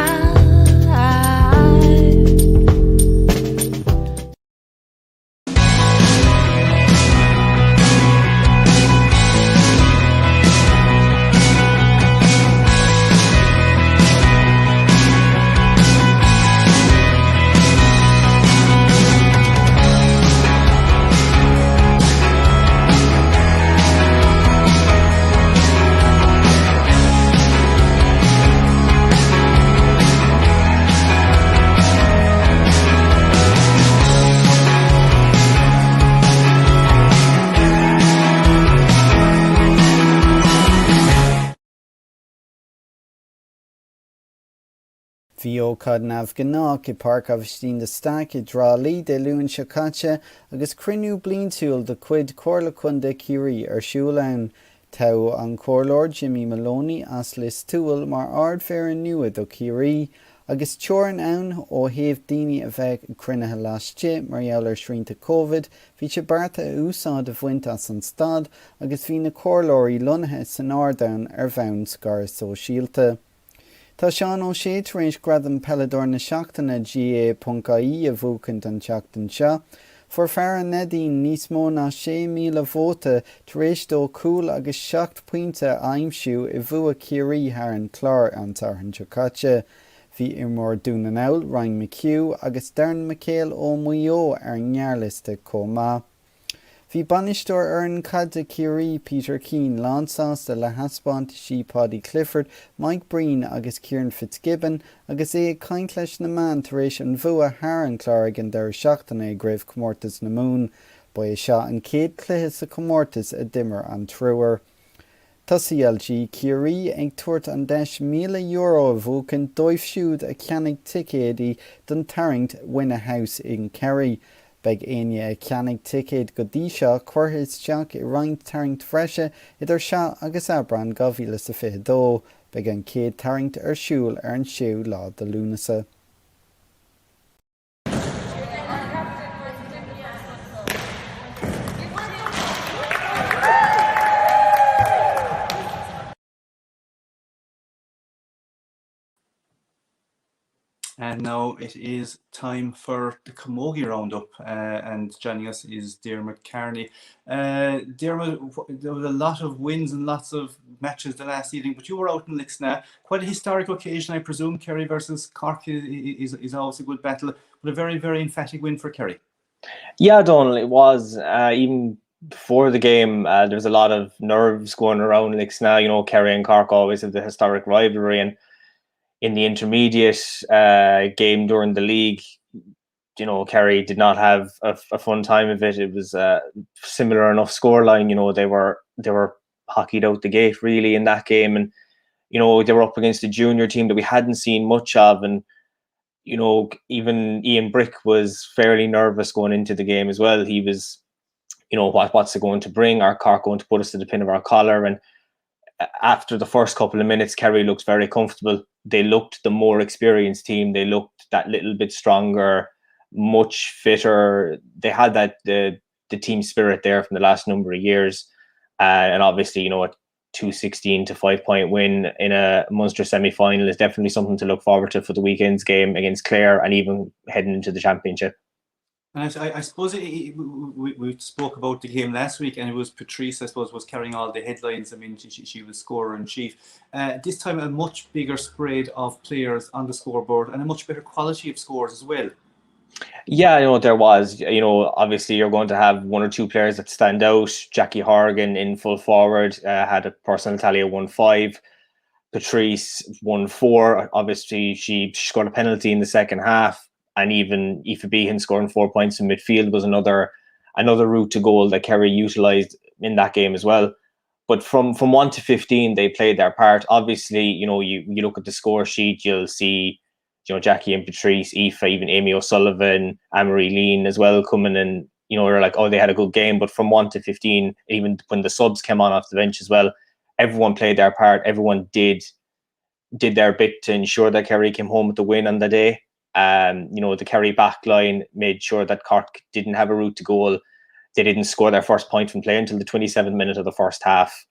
Bhí ó cadnamh gnách I Parc Avishtín de Stac I Drálí de Luan Secache agus crinú blintúil de cuid Comhairle Chunda Kearney siúl ann. Tá an comhairleoir Jimmy Maloney as lis túil mar ard fear nua do Kearney agus teorann ann ó thaobh daoine a bheith cruinnithe laiste mar gheall srianta Covid, bhí sé barta úsáid a bhaint as an stad agus bhí na comhairleoirí lonathe san ardán bhonn scar sóisialta. Tá Seán Ó Sé tar éis gradam pelador na seachtaine GA.ie a bhúcant an teachtain seo. For fear an nedín níos mó ná 6,000 vóta tar éis dó cúil agus 7 pointe aimsiú I bhua Kearney thar an clár an tarthan Secache. Bhí mór dúna nál Ryan McHugh agus Darren McHale ó Muyo ar nearliste comá. Bhí banistóir ar an cad de Kearney Peter Keane lánsáasta le haspáint sí Paddy Clifford, Mike Breen agus Kieran Fitzgibbon agus ag caint leis na man tar éis an bhua thar an clár dar seachtaina ag raibh comórtas na mún, ba é seo an céad cluiche sa comórtas a dimmer an trúir. Tá CLG Kearney ag tuairt an €10,000 a bhúcant dóibh siúd a ceannig ticéadí don tarraingt win a house in Kerry. Beg aine a ceannig ticéad go dtí seo cuirtha isteach I roinnt tarraingt freise idir seo agus Abran 2022, beg an céad tarraingt siúl ar an 7 lá de lúnasa. And now it is time for the Camogie Roundup, and joining us is Dermot Kearney. Dermot, there was a lot of wins and lots of matches the last evening, but you were out in Lixna. Quite a historic occasion, I presume. Kerry versus Cork is always a good battle, but a very, very emphatic win for Kerry. Yeah, Donald, it was. Even before the game, there was a lot of nerves going around Lixna. You know, Kerry and Cork always have the historic rivalry, and in the intermediate game during the league, you know, Kerry did not have a fun time of it. It was a similar enough scoreline. You know, they were hockeyed out the gate really in that game, and you know they were up against a junior team that we hadn't seen much of, and you know even Ian Brick was fairly nervous going into the game as well. He was, you know, what's it going to bring? Are Cork going to put us to the pin of our collar? And after the first couple of minutes, Kerry looked very comfortable. They looked the more experienced team. They looked that little bit stronger, much fitter. They had that the team spirit there from the last number of years. And obviously, a 2-16 to 5-point win in a Munster semi-final is definitely something to look forward to for the weekend's game against Clare and even heading into the championship. And I suppose we spoke about the game last week, and it was Patrice, I suppose, was carrying all the headlines. I mean, she was scorer in chief. This time, a much bigger spread of players on the scoreboard and a much better quality of scores as well. Yeah, there was. Obviously, you're going to have one or two players that stand out. Jackie Horgan in full forward had a personal tally of 1-5. Patrice 1-4. Obviously, she scored a penalty in the second half. And even Aoife Behan scoring 4 points in midfield was another route to goal that Kerry utilised in that game as well. But from 1 to 15, they played their part. Obviously, you look at the score sheet, you'll see, Jackie and Patrice, Aoife, even Amy O'Sullivan, Anne-Marie Lean as well coming in. They're like, oh, they had a good game. But from 1 to 15, even when the subs came on off the bench as well, everyone played their part. Everyone did their bit to ensure that Kerry came home with the win on the day. The Kerry backline made sure that Cork didn't have a route to goal. They didn't score their first point from play until the 27th minute of the first half.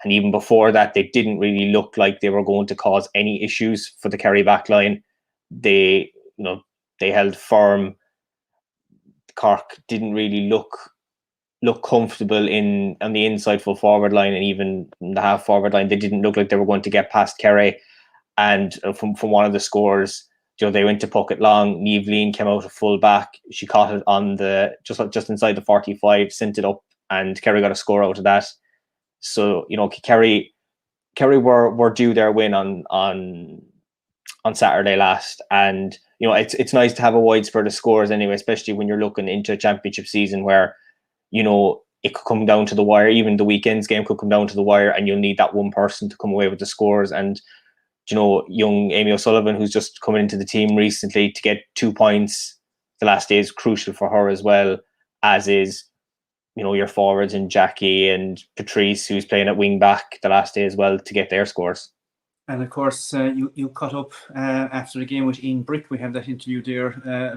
And even before that, they didn't really look like they were going to cause any issues for the Kerry backline. They held firm. Cork didn't really look comfortable on the inside full forward line, and even the half forward line. They didn't look like they were going to get past Kerry. And from one of the scores, they went to puck it long. Niamh Lean came out of full back. She caught it on just inside the 45, sent it up, and Kerry got a score out of that. So Kerry were due their win on Saturday last, and it's nice to have a wide spread of scores anyway, especially when you're looking into a championship season where it could come down to the wire. Even the weekend's game could come down to the wire, and you'll need that one person to come away with the scores. And young Amy O'Sullivan, who's just coming into the team recently, to get 2 points the last day is crucial for her as well, as is, your forwards and Jackie and Patrice, who's playing at wing back the last day as well, to get their scores. And of course, you caught up after the game with Ian Brick. We have that interview there.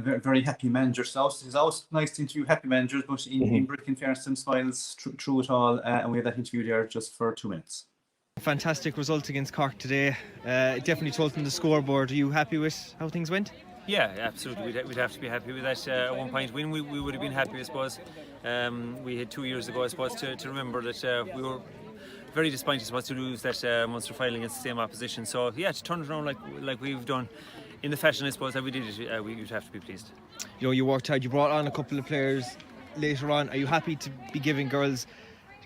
Very, very happy man yourself. It's always nice to interview happy managers, but Ian Brick, in fairness, smiles through it all. And we have that interview there just for 2 minutes. Fantastic result against Cork today. It definitely told from the scoreboard. Are you happy with how things went? Yeah, absolutely. We'd have to be happy with that 1 point win. We would have been happy, I suppose. We had 2 years ago, I suppose, to remember that we were very disappointed, I suppose, to lose that Munster final against the same opposition. So yeah, to turn it around like we've done in the fashion, I suppose, that we did it, we'd have to be pleased. You worked hard. You brought on a couple of players later on. Are you happy to be giving girls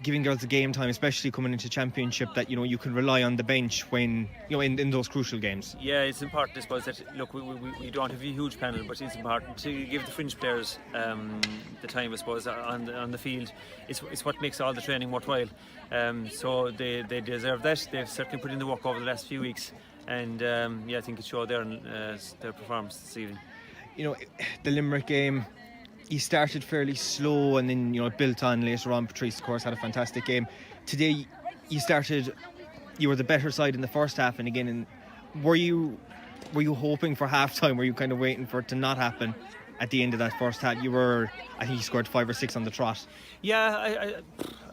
the game time, especially coming into championship, that you can rely on the bench when in those crucial games? Yeah, it's important, I suppose, that look, we don't have a huge panel, but it's important to give the fringe players the time, I suppose, on the field. It's what makes all the training worthwhile. So they deserve that. They've certainly put in the work over the last few weeks, and I think it showed their performance this evening. The Limerick game, he started fairly slow, and then built on later on. Patrice, of course, had a fantastic game. Today, you were the better side in the first half, and again, were you hoping for halftime? Were you kind of waiting for it to not happen at the end of that first half? I think you scored 5 or 6 on the trot. Yeah,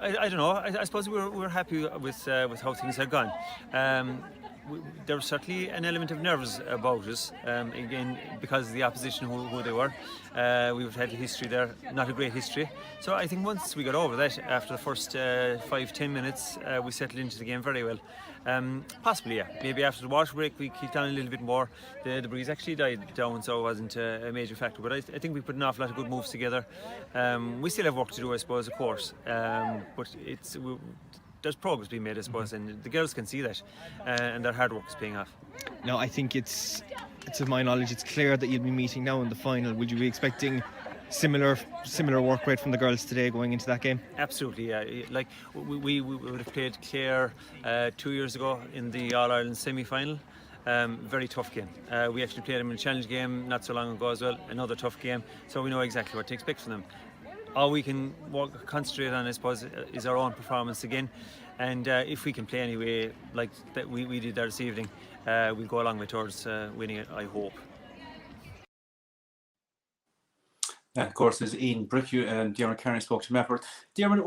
I don't know. I suppose we were happy with how things had gone. There was certainly an element of nerves about us, again, because of the opposition, who they were. We've had a history there, not a great history. So I think once we got over that, after the first 5-10 minutes, we settled into the game very well. Possibly, yeah. Maybe after the water break, we kicked on a little bit more. The breeze actually died down, so it wasn't a major factor. But I think we put an awful lot of good moves together. We still have work to do, I suppose, of course. But there's progress being made, I suppose, and the girls can see that, and their hard work is paying off. No, I think it's to my knowledge, it's clear that you'll be meeting now in the final. Would you be expecting similar work rate from the girls today going into that game? Absolutely, yeah. Like we would have played Clare 2 years ago in the All-Ireland semi-final. Very tough game. We actually played them in a challenge game not so long ago as well, another tough game, so we know exactly what to expect from them. All we can concentrate on, I suppose, is our own performance again. And if we can play anyway like that we did there this evening, we'll go a long way towards winning it, I hope. Of course, there's Ian Brick and Diarmaid Kearney spoke to me afterwards. Diarmaid,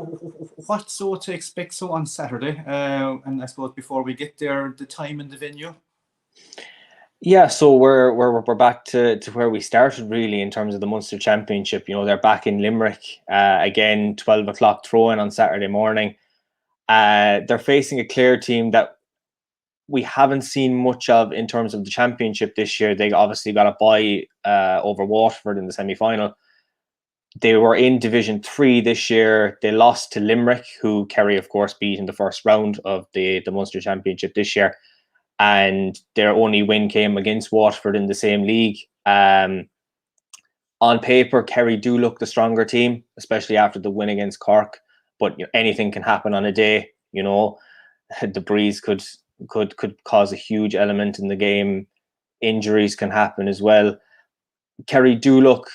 what's so to expect so on Saturday? And I suppose before we get there, the time and the venue? Yeah, so we're back to where we started really in terms of the Munster Championship. You know, they're back in Limerick again, 12 o'clock throw-in on Saturday morning. They're facing a Clare team that we haven't seen much of in terms of the championship this year. They obviously got a bye over Waterford in the semi-final. They were in Division 3 this year. They lost to Limerick, who Kerry, of course, beat in the first round of the Munster Championship this year. And their only win came against Waterford in the same league. On paper, Kerry do look the stronger team, especially after the win against Cork. But anything can happen on a day. You know, the breeze could cause a huge element in the game. Injuries can happen as well. Kerry do look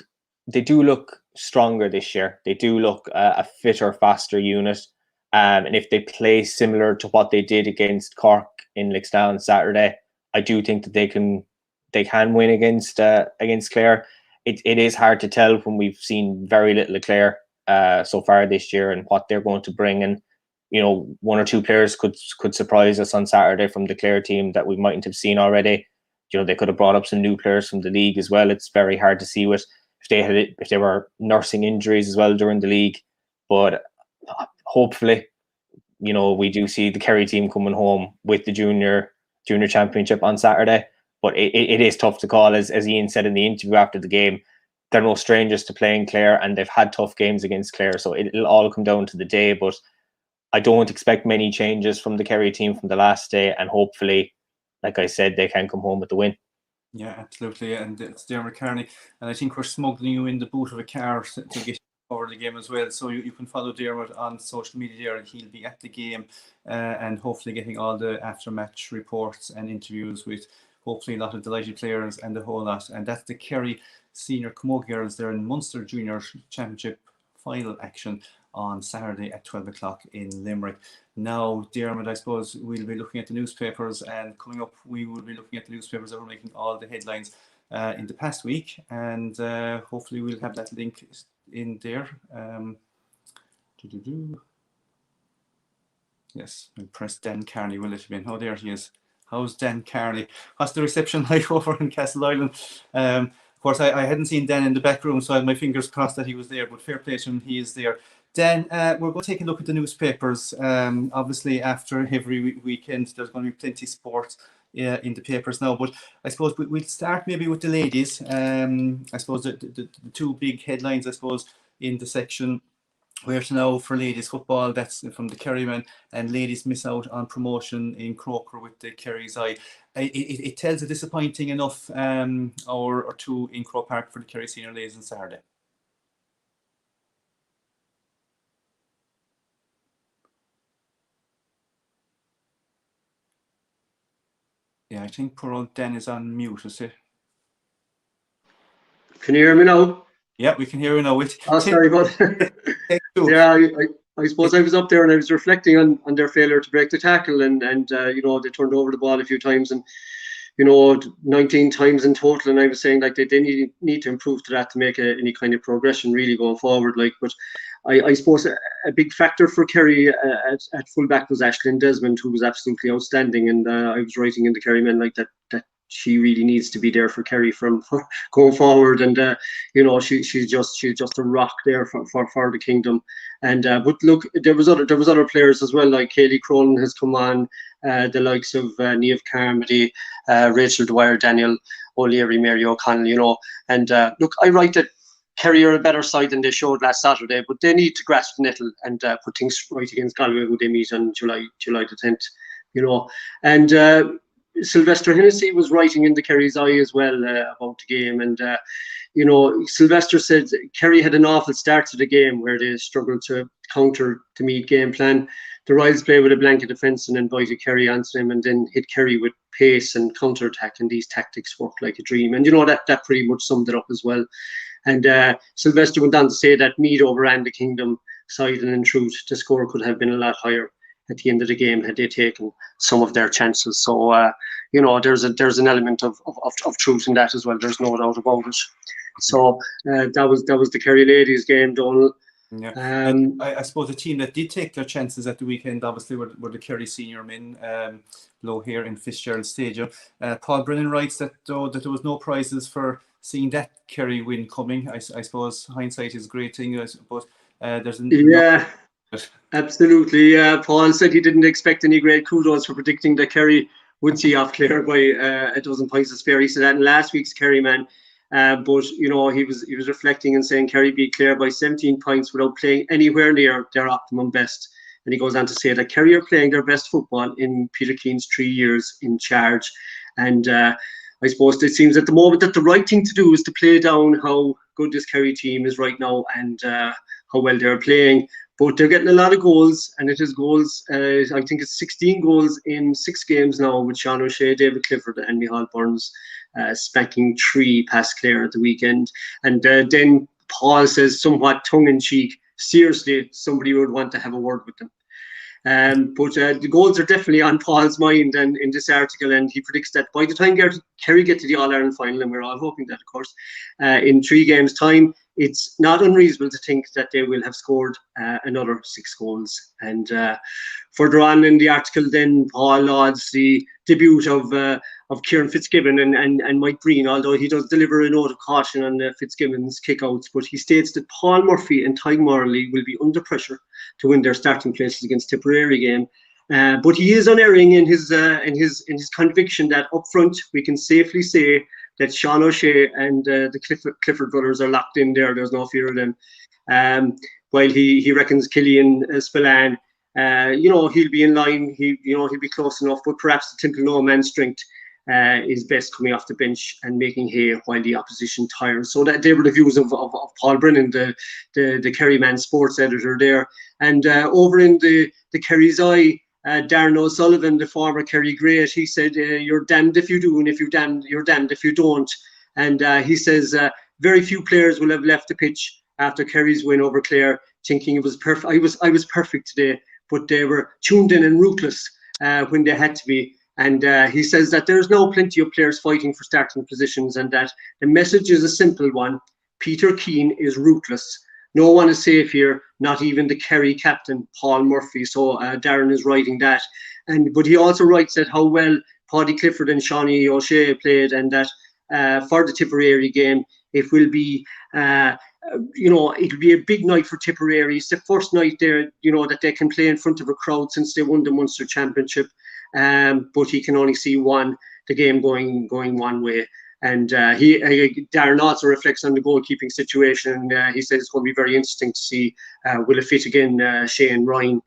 stronger this year. They do look a fitter, faster unit. And if they play similar to what they did against Cork in Lixdown on Saturday, I do think that they can win against Clare. It is hard to tell when we've seen very little of Clare so far this year and what they're going to bring. And you know, one or two players could surprise us on Saturday from the Clare team that we mightn't have seen already. You know, they could have brought up some new players from the league as well. It's very hard to see if they were nursing injuries as well during the league. But hopefully, you know, we do see the Kerry team coming home with the junior championship on Saturday. But it is tough to call, as Ian said in the interview after the game. They're no strangers to playing Clare, and they've had tough games against Clare. So it'll all come down to the day. But I don't expect many changes from the Kerry team from the last day, and hopefully, like I said, they can come home with the win. Yeah, absolutely. And it's Diarmaid Kearney. And I think we're smuggling you in the boot of a car to get you over the game as well. So you can follow Diarmaid on social media there, and he'll be at the game and hopefully getting all the after-match reports and interviews with hopefully a lot of delighted players and the whole lot. And that's the Kerry Senior Camogie girls. They're in Munster Junior Championship final action on Saturday at 12 o'clock in Limerick. Now, Diarmaid, I suppose we'll be looking at the newspapers, and coming up we will be looking at the newspapers that were making all the headlines in the past week, and hopefully we'll have that link in there. Yes, we'll press Dan Kearney, will it be? Oh, there he is. How's Dan Kearney? What's the reception like over in Castle Island? Of course, I hadn't seen Dan in the back room, so I had my fingers crossed that he was there, but fair play to him, he is there. Dan, we're going to take a look at the newspapers. Obviously, after every weekend, there's going to be plenty of sports in the papers now, but I suppose we'll start maybe with the ladies. I suppose the two big headlines, I suppose, in the section where to now for ladies football, that's from the Kerry men, and ladies miss out on promotion in Croker with the Kerry's eye. It tells a disappointing enough hour or two in Croke Park for the Kerry senior ladies on Saturday. Yeah, I think poor old Dan is on mute, is it? Can you hear me now? Yeah, we can hear you now. Sorry, but yeah, I suppose I was up there and I was reflecting on their failure to break the tackle, and you know, they turned over the ball a few times, and you know, 19 times in total, and I was saying like they need to improve to that to make any kind of progression really going forward. Like, but I suppose a big factor for Kerry at fullback was Aisling Desmond, who was absolutely outstanding, and I was writing in the Kerry men like that she really needs to be there for Kerry from going forward, and you know, she's just a rock there for the kingdom. And but look, there was other players as well, like Kaylee Cronin has come on, the likes of Niamh Carmody, Rachel Dwyer, Daniel O'Leary, Mary O'Connell, you know. And look, I write that Kerry are a better side than they showed last Saturday, but they need to grasp the nettle and put things right against Galway, who they meet on July the 10th, you know. And Sylvester Hennessy was writing in the Kerry's Eye as well about the game, and you know, Sylvester said Kerry had an awful start to the game where they struggled to counter to meet game plan. The Royals play with a blanket defence and invited Kerry onto them, and then hit Kerry with pace and counter attack, and these tactics worked like a dream. And you know, that pretty much summed it up as well. And Sylvester went on to say that Meath overran the Kingdom side, and in truth the score could have been a lot higher. at the end of the game had they taken some of their chances. So there's an element of truth in that as well. There's no doubt about it. So that was the Kerry ladies game, Donald. Yeah, and I suppose the team that did take their chances at the weekend obviously were the Kerry senior men, below here in Fitzgerald Stadium. Paul Brennan writes that though that there was no prizes for seeing that Kerry win coming. I suppose hindsight is a great thing, but there's absolutely. Paul said he didn't expect any great kudos for predicting that Kerry would see off Clare by a dozen points as fair. He said that in last week's Kerry man. But he was reflecting and saying Kerry beat Clare by 17 points without playing anywhere near their optimum best. And he goes on to say that Kerry are playing their best football in Peter Keane's 3 years in charge. And I suppose it seems at the moment that the right thing to do is to play down how good this Kerry team is right now and how well they're playing. But they're getting a lot of goals, and it is goals. I think it's 16 goals in 6 games now with Sean O'Shea, David Clifford, and Micheál Burns spanking 3 past Clare at the weekend. And then Paul says, somewhat tongue-in-cheek, seriously, somebody would want to have a word with them. But the goals are definitely on Paul's mind and in this article, and he predicts that by the time Kerry get to the All-Ireland final, and we're all hoping that, of course, in 3 games' time, it's not unreasonable to think that they will have scored another 6 goals. And further on in the article, then Paul lauds the debut of Kieran Fitzgibbon and Mike Breen, although he does deliver a note of caution on Fitzgibbon's kickouts. But he states that Paul Murphy and Ty Morley will be under pressure to win their starting places against Tipperary game. But he is unerring in his conviction that up front we can safely say that Sean O'Shea and the Clifford brothers are locked in there. There's no fear of them. While he reckons Killian Spillane, he'll be in line. He'll be close enough. But perhaps the Temple no man's strength is best coming off the bench and making hay while the opposition tires. So that they were the views of Paul Brennan, the Kerry man sports editor there. And over in the Kerry's Eye, Darren O'Sullivan, the former Kerry great, he said, "You're damned if you do, and you're damned if you don't." And he says very few players will have left the pitch after Kerry's win over Clare thinking it was perfect. I was perfect today, but they were tuned in and ruthless when they had to be. And he says that there's now plenty of players fighting for starting positions, and that the message is a simple one: Peter Keane is ruthless. No one is safe here, not even the Kerry captain, Paul Murphy. So Darren is writing that. But he also writes that how well Paddy Clifford and Shawnee O'Shea played, and that for the Tipperary game, it will be it'll be a big night for Tipperary. It's the first night there, that they can play in front of a crowd since they won the Munster Championship. But he can only see the game going one way. And Darren also reflects on the goalkeeping situation. He says it's going to be very interesting to see will it fit again, Shane Ryan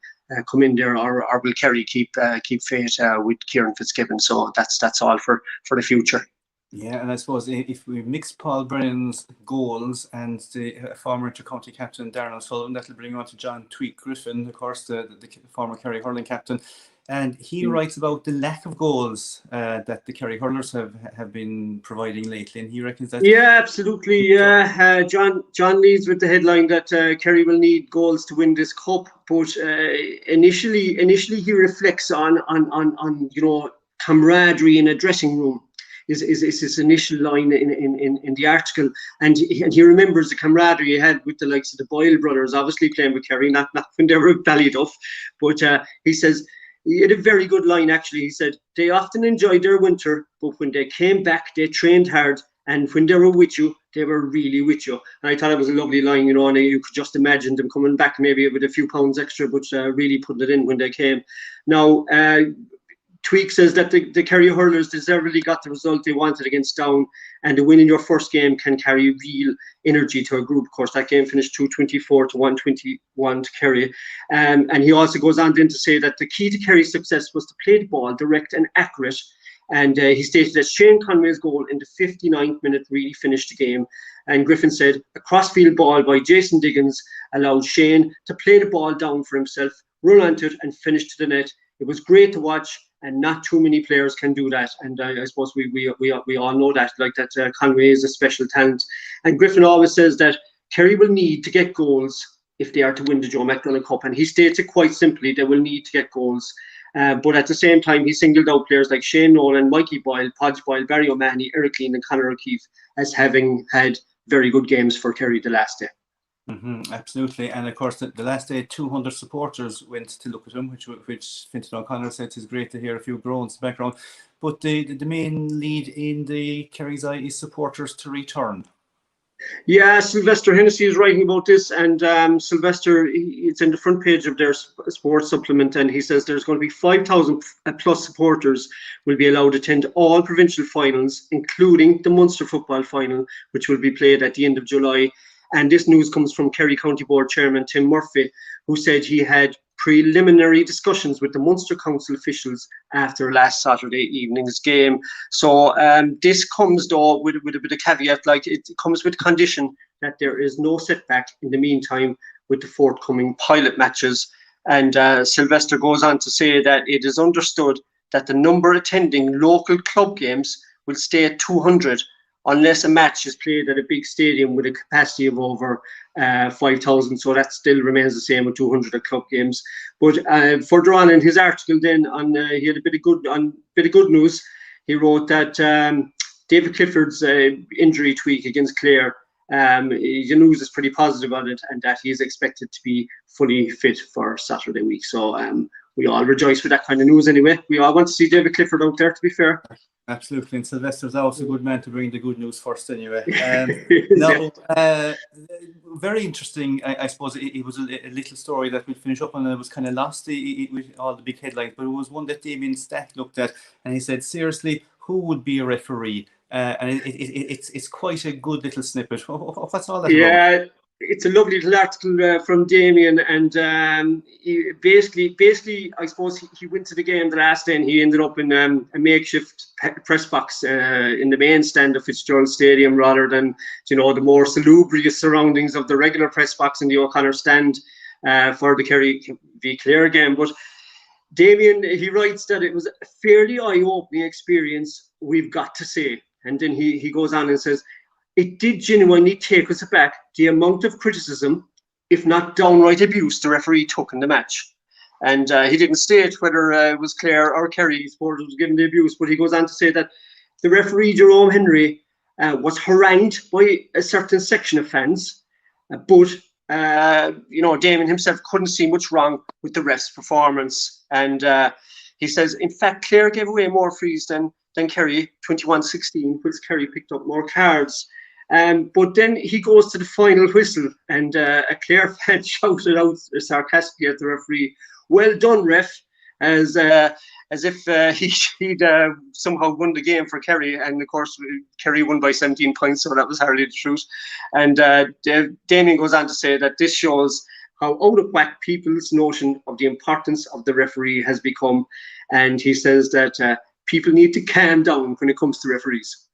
come in there, or will Kerry keep faith with Kieran Fitzgibbon. So that's all for the future. Yeah, and I suppose if we mix Paul Brennan's goals and the former Intercounty captain Darren O'Sullivan, that'll bring on to John Tweak Griffin, of course, the former Kerry hurling captain. And he writes about the lack of goals that the Kerry hurlers have been providing lately, and he reckons that. Yeah, absolutely. John leads with the headline that Kerry will need goals to win this cup. But initially he reflects on camaraderie in a dressing room. Is his initial line in the article, and he remembers the camaraderie he had with the likes of the Boyle brothers, obviously playing with Kerry, not when they were at Ballyduff, but he says. He had a very good line, actually. He said, they often enjoyed their winter, but when they came back, they trained hard. And when they were with you, they were really with you. And I thought it was a lovely line, and you could just imagine them coming back maybe with a few pounds extra, but really putting it in when they came. Now, Tweak says that the Kerry hurlers deservedly got the result they wanted against Down, and the win in your first game can carry real energy to a group. Of course, that game finished 224 to 121 to Kerry. And he also goes on then to say that the key to Kerry's success was to play the ball direct and accurate. And he stated that Shane Conway's goal in the 59th minute really finished the game. And Griffin said a crossfield ball by Jason Diggins allowed Shane to play the ball down for himself, run onto it and finish to the net. It was great to watch, and not too many players can do that. And I suppose we all know that, like that Conway is a special talent. And Griffin always says that Kerry will need to get goals if they are to win the Joe McDonagh Cup. And he states it quite simply, they will need to get goals. But at the same time, he singled out players like Shane Nolan, Mikey Boyle, Podge Boyle, Barry O'Mahony, Eric Lean and Conor O'Keefe as having had very good games for Kerry the last day. Absolutely, and of course the last day 200 supporters went to look at him, which Fintan O'Connor said is great to hear a few groans in the background. But the main lead in the Kerry's Eye is supporters to return. Yeah, Sylvester Hennessy is writing about this, and Sylvester, it's in the front page of their sports supplement, and he says there's going to be 5,000 plus supporters will be allowed to attend all provincial finals, including the Munster football final, which will be played at the end of July. And this news comes from Kerry County Board Chairman Tim Murphy, who said he had preliminary discussions with the Munster Council officials after last Saturday evening's game. So this comes though with a bit of caveat, like it comes with condition that there is no setback in the meantime with the forthcoming pilot matches. And Sylvester goes on to say that it is understood that the number attending local club games will stay at 200 unless a match is played at a big stadium with a capacity of over 5,000. So that still remains the same with 200 at club games. But further on in his article, then he had a bit of good news. He wrote that David Clifford's injury tweak against Clare, the news is pretty positive on it, and that he is expected to be fully fit for Saturday week. So we all rejoice with that kind of news anyway. We all want to see David Clifford out there, to be fair. Absolutely, and Sylvester's also a good man to bring the good news first anyway. Very interesting, I suppose. It was a little story that we'll finish up on, and it was kind of lost with all the big headlines, but it was one that Damien Stack looked at, and he said, seriously, who would be a referee? And it's quite a good little snippet. What's all that about? It's a lovely little article from Damien, and basically, I suppose he went to the game the last day, and he ended up in a makeshift press box in the main stand of Fitzgerald Stadium, rather than the more salubrious surroundings of the regular press box in the O'Connor stand for the Kerry v Clare game. But Damien, he writes that it was a fairly eye-opening experience, we've got to say, and then he goes on and says, it did genuinely take us aback the amount of criticism, if not downright abuse, the referee took in the match. And he didn't state whether it was Clare or Kerry supporters was given the abuse, but he goes on to say that the referee, Jerome Henry, was harangued by a certain section of fans, but Damien himself couldn't see much wrong with the ref's performance. And he says, in fact, Clare gave away more frees than Kerry, 21-16, which Kerry picked up more cards. But then he goes to the final whistle, and a Clare fan shouted out sarcastically at the referee, "Well done, ref," as if he'd somehow won the game for Kerry. And of course, Kerry won by 17 points, so that was hardly the truth. And Damien goes on to say that this shows how out of whack people's notion of the importance of the referee has become. And he says that people need to calm down when it comes to referees.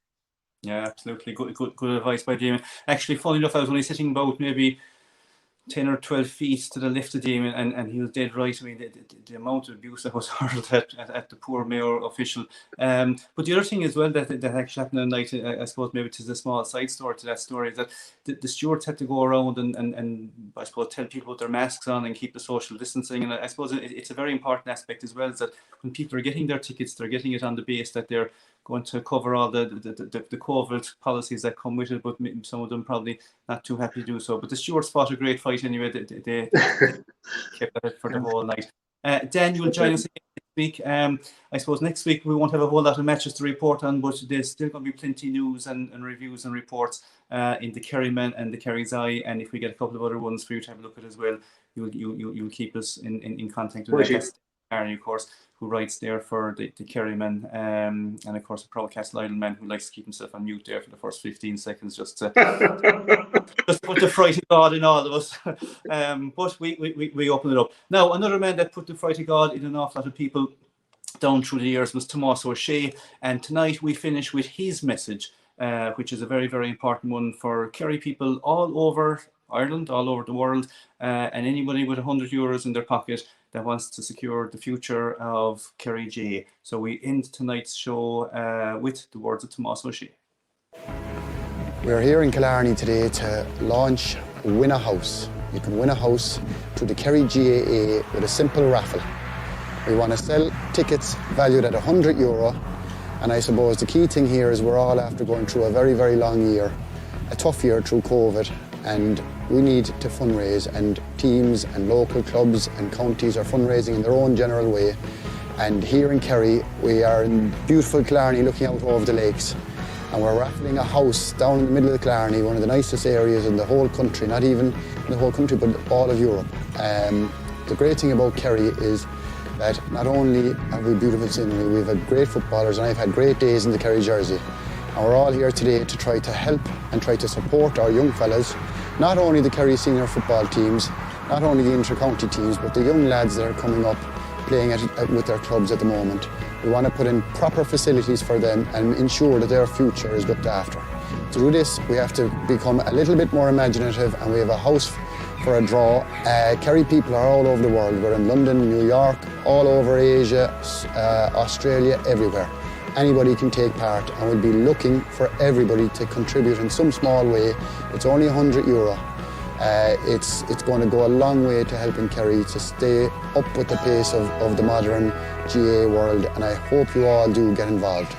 Yeah, absolutely. Good advice by Damien. Actually, funny enough, I was only sitting about maybe 10 or 12 feet to the left of Damien, and he was dead right. I mean, the amount of abuse that was hurled at the poor Mayo official. But the other thing as well that actually happened at night, I suppose maybe it is a small side story to that story, is that the stewards had to go around and I suppose tell people with their masks on and keep the social distancing. And I suppose it's a very important aspect as well, is that when people are getting their tickets, they're getting it on the base that they're going to cover all the COVID policies that come with it, but some of them probably not too happy to do so. But the stewards fought a great fight anyway. They kept at it for the whole night. Dan, you will join us again next week. I suppose next week we won't have a whole lot of matches to report on, but there's still going to be plenty news and reviews and reports in the Kerryman and the Kerry's Eye. And if we get a couple of other ones for you to have a look at as well, you'll keep us in contact with us. Kearney, of course, who writes there for the Kerryman, and of course a Proudcast Lytle man who likes to keep himself on mute there for the first 15 seconds just to put the fright of God in all of us. But we open it up. Now, another man that put the fright of God in an awful lot of people down through the years was Tomás O'Shea, and tonight we finish with his message, which is a very, very important one for Kerry people all over Ireland, all over the world, and anybody with €100 in their pocket that wants to secure the future of Kerry J. So we end tonight's show with the words of Tomás O'Shea. We're here in Killarney today to launch Win a House. you can win a house through the Kerry GAA with a simple raffle. We want to sell tickets valued at €100, and I suppose the key thing here is we're all after going through a very, very long year, a tough year through COVID, and we need to fundraise, and teams and local clubs and counties are fundraising in their own general way. And here in Kerry, we are in beautiful Killarney looking out over the lakes, and we're raffling a house down in the middle of Killarney, one of the nicest areas in the whole country, not even in the whole country, but all of Europe. The great thing about Kerry is that not only have we beautiful scenery, we've had great footballers, and I've had great days in the Kerry jersey. And we're all here today to try to help and try to support our young fellas, not only the Kerry senior football teams, not only the inter-county teams, but the young lads that are coming up playing with their clubs at the moment. We want to put in proper facilities for them and ensure that their future is looked after. To do this, we have to become a little bit more imaginative, and we have a house for a draw. Kerry people are all over the world. We're in London, New York, all over Asia, Australia, everywhere. Anybody can take part, and we'll be looking for everybody to contribute in some small way. It's only €100. It's going to go a long way to helping Kerry to stay up with the pace of the modern GA world, and I hope you all do get involved.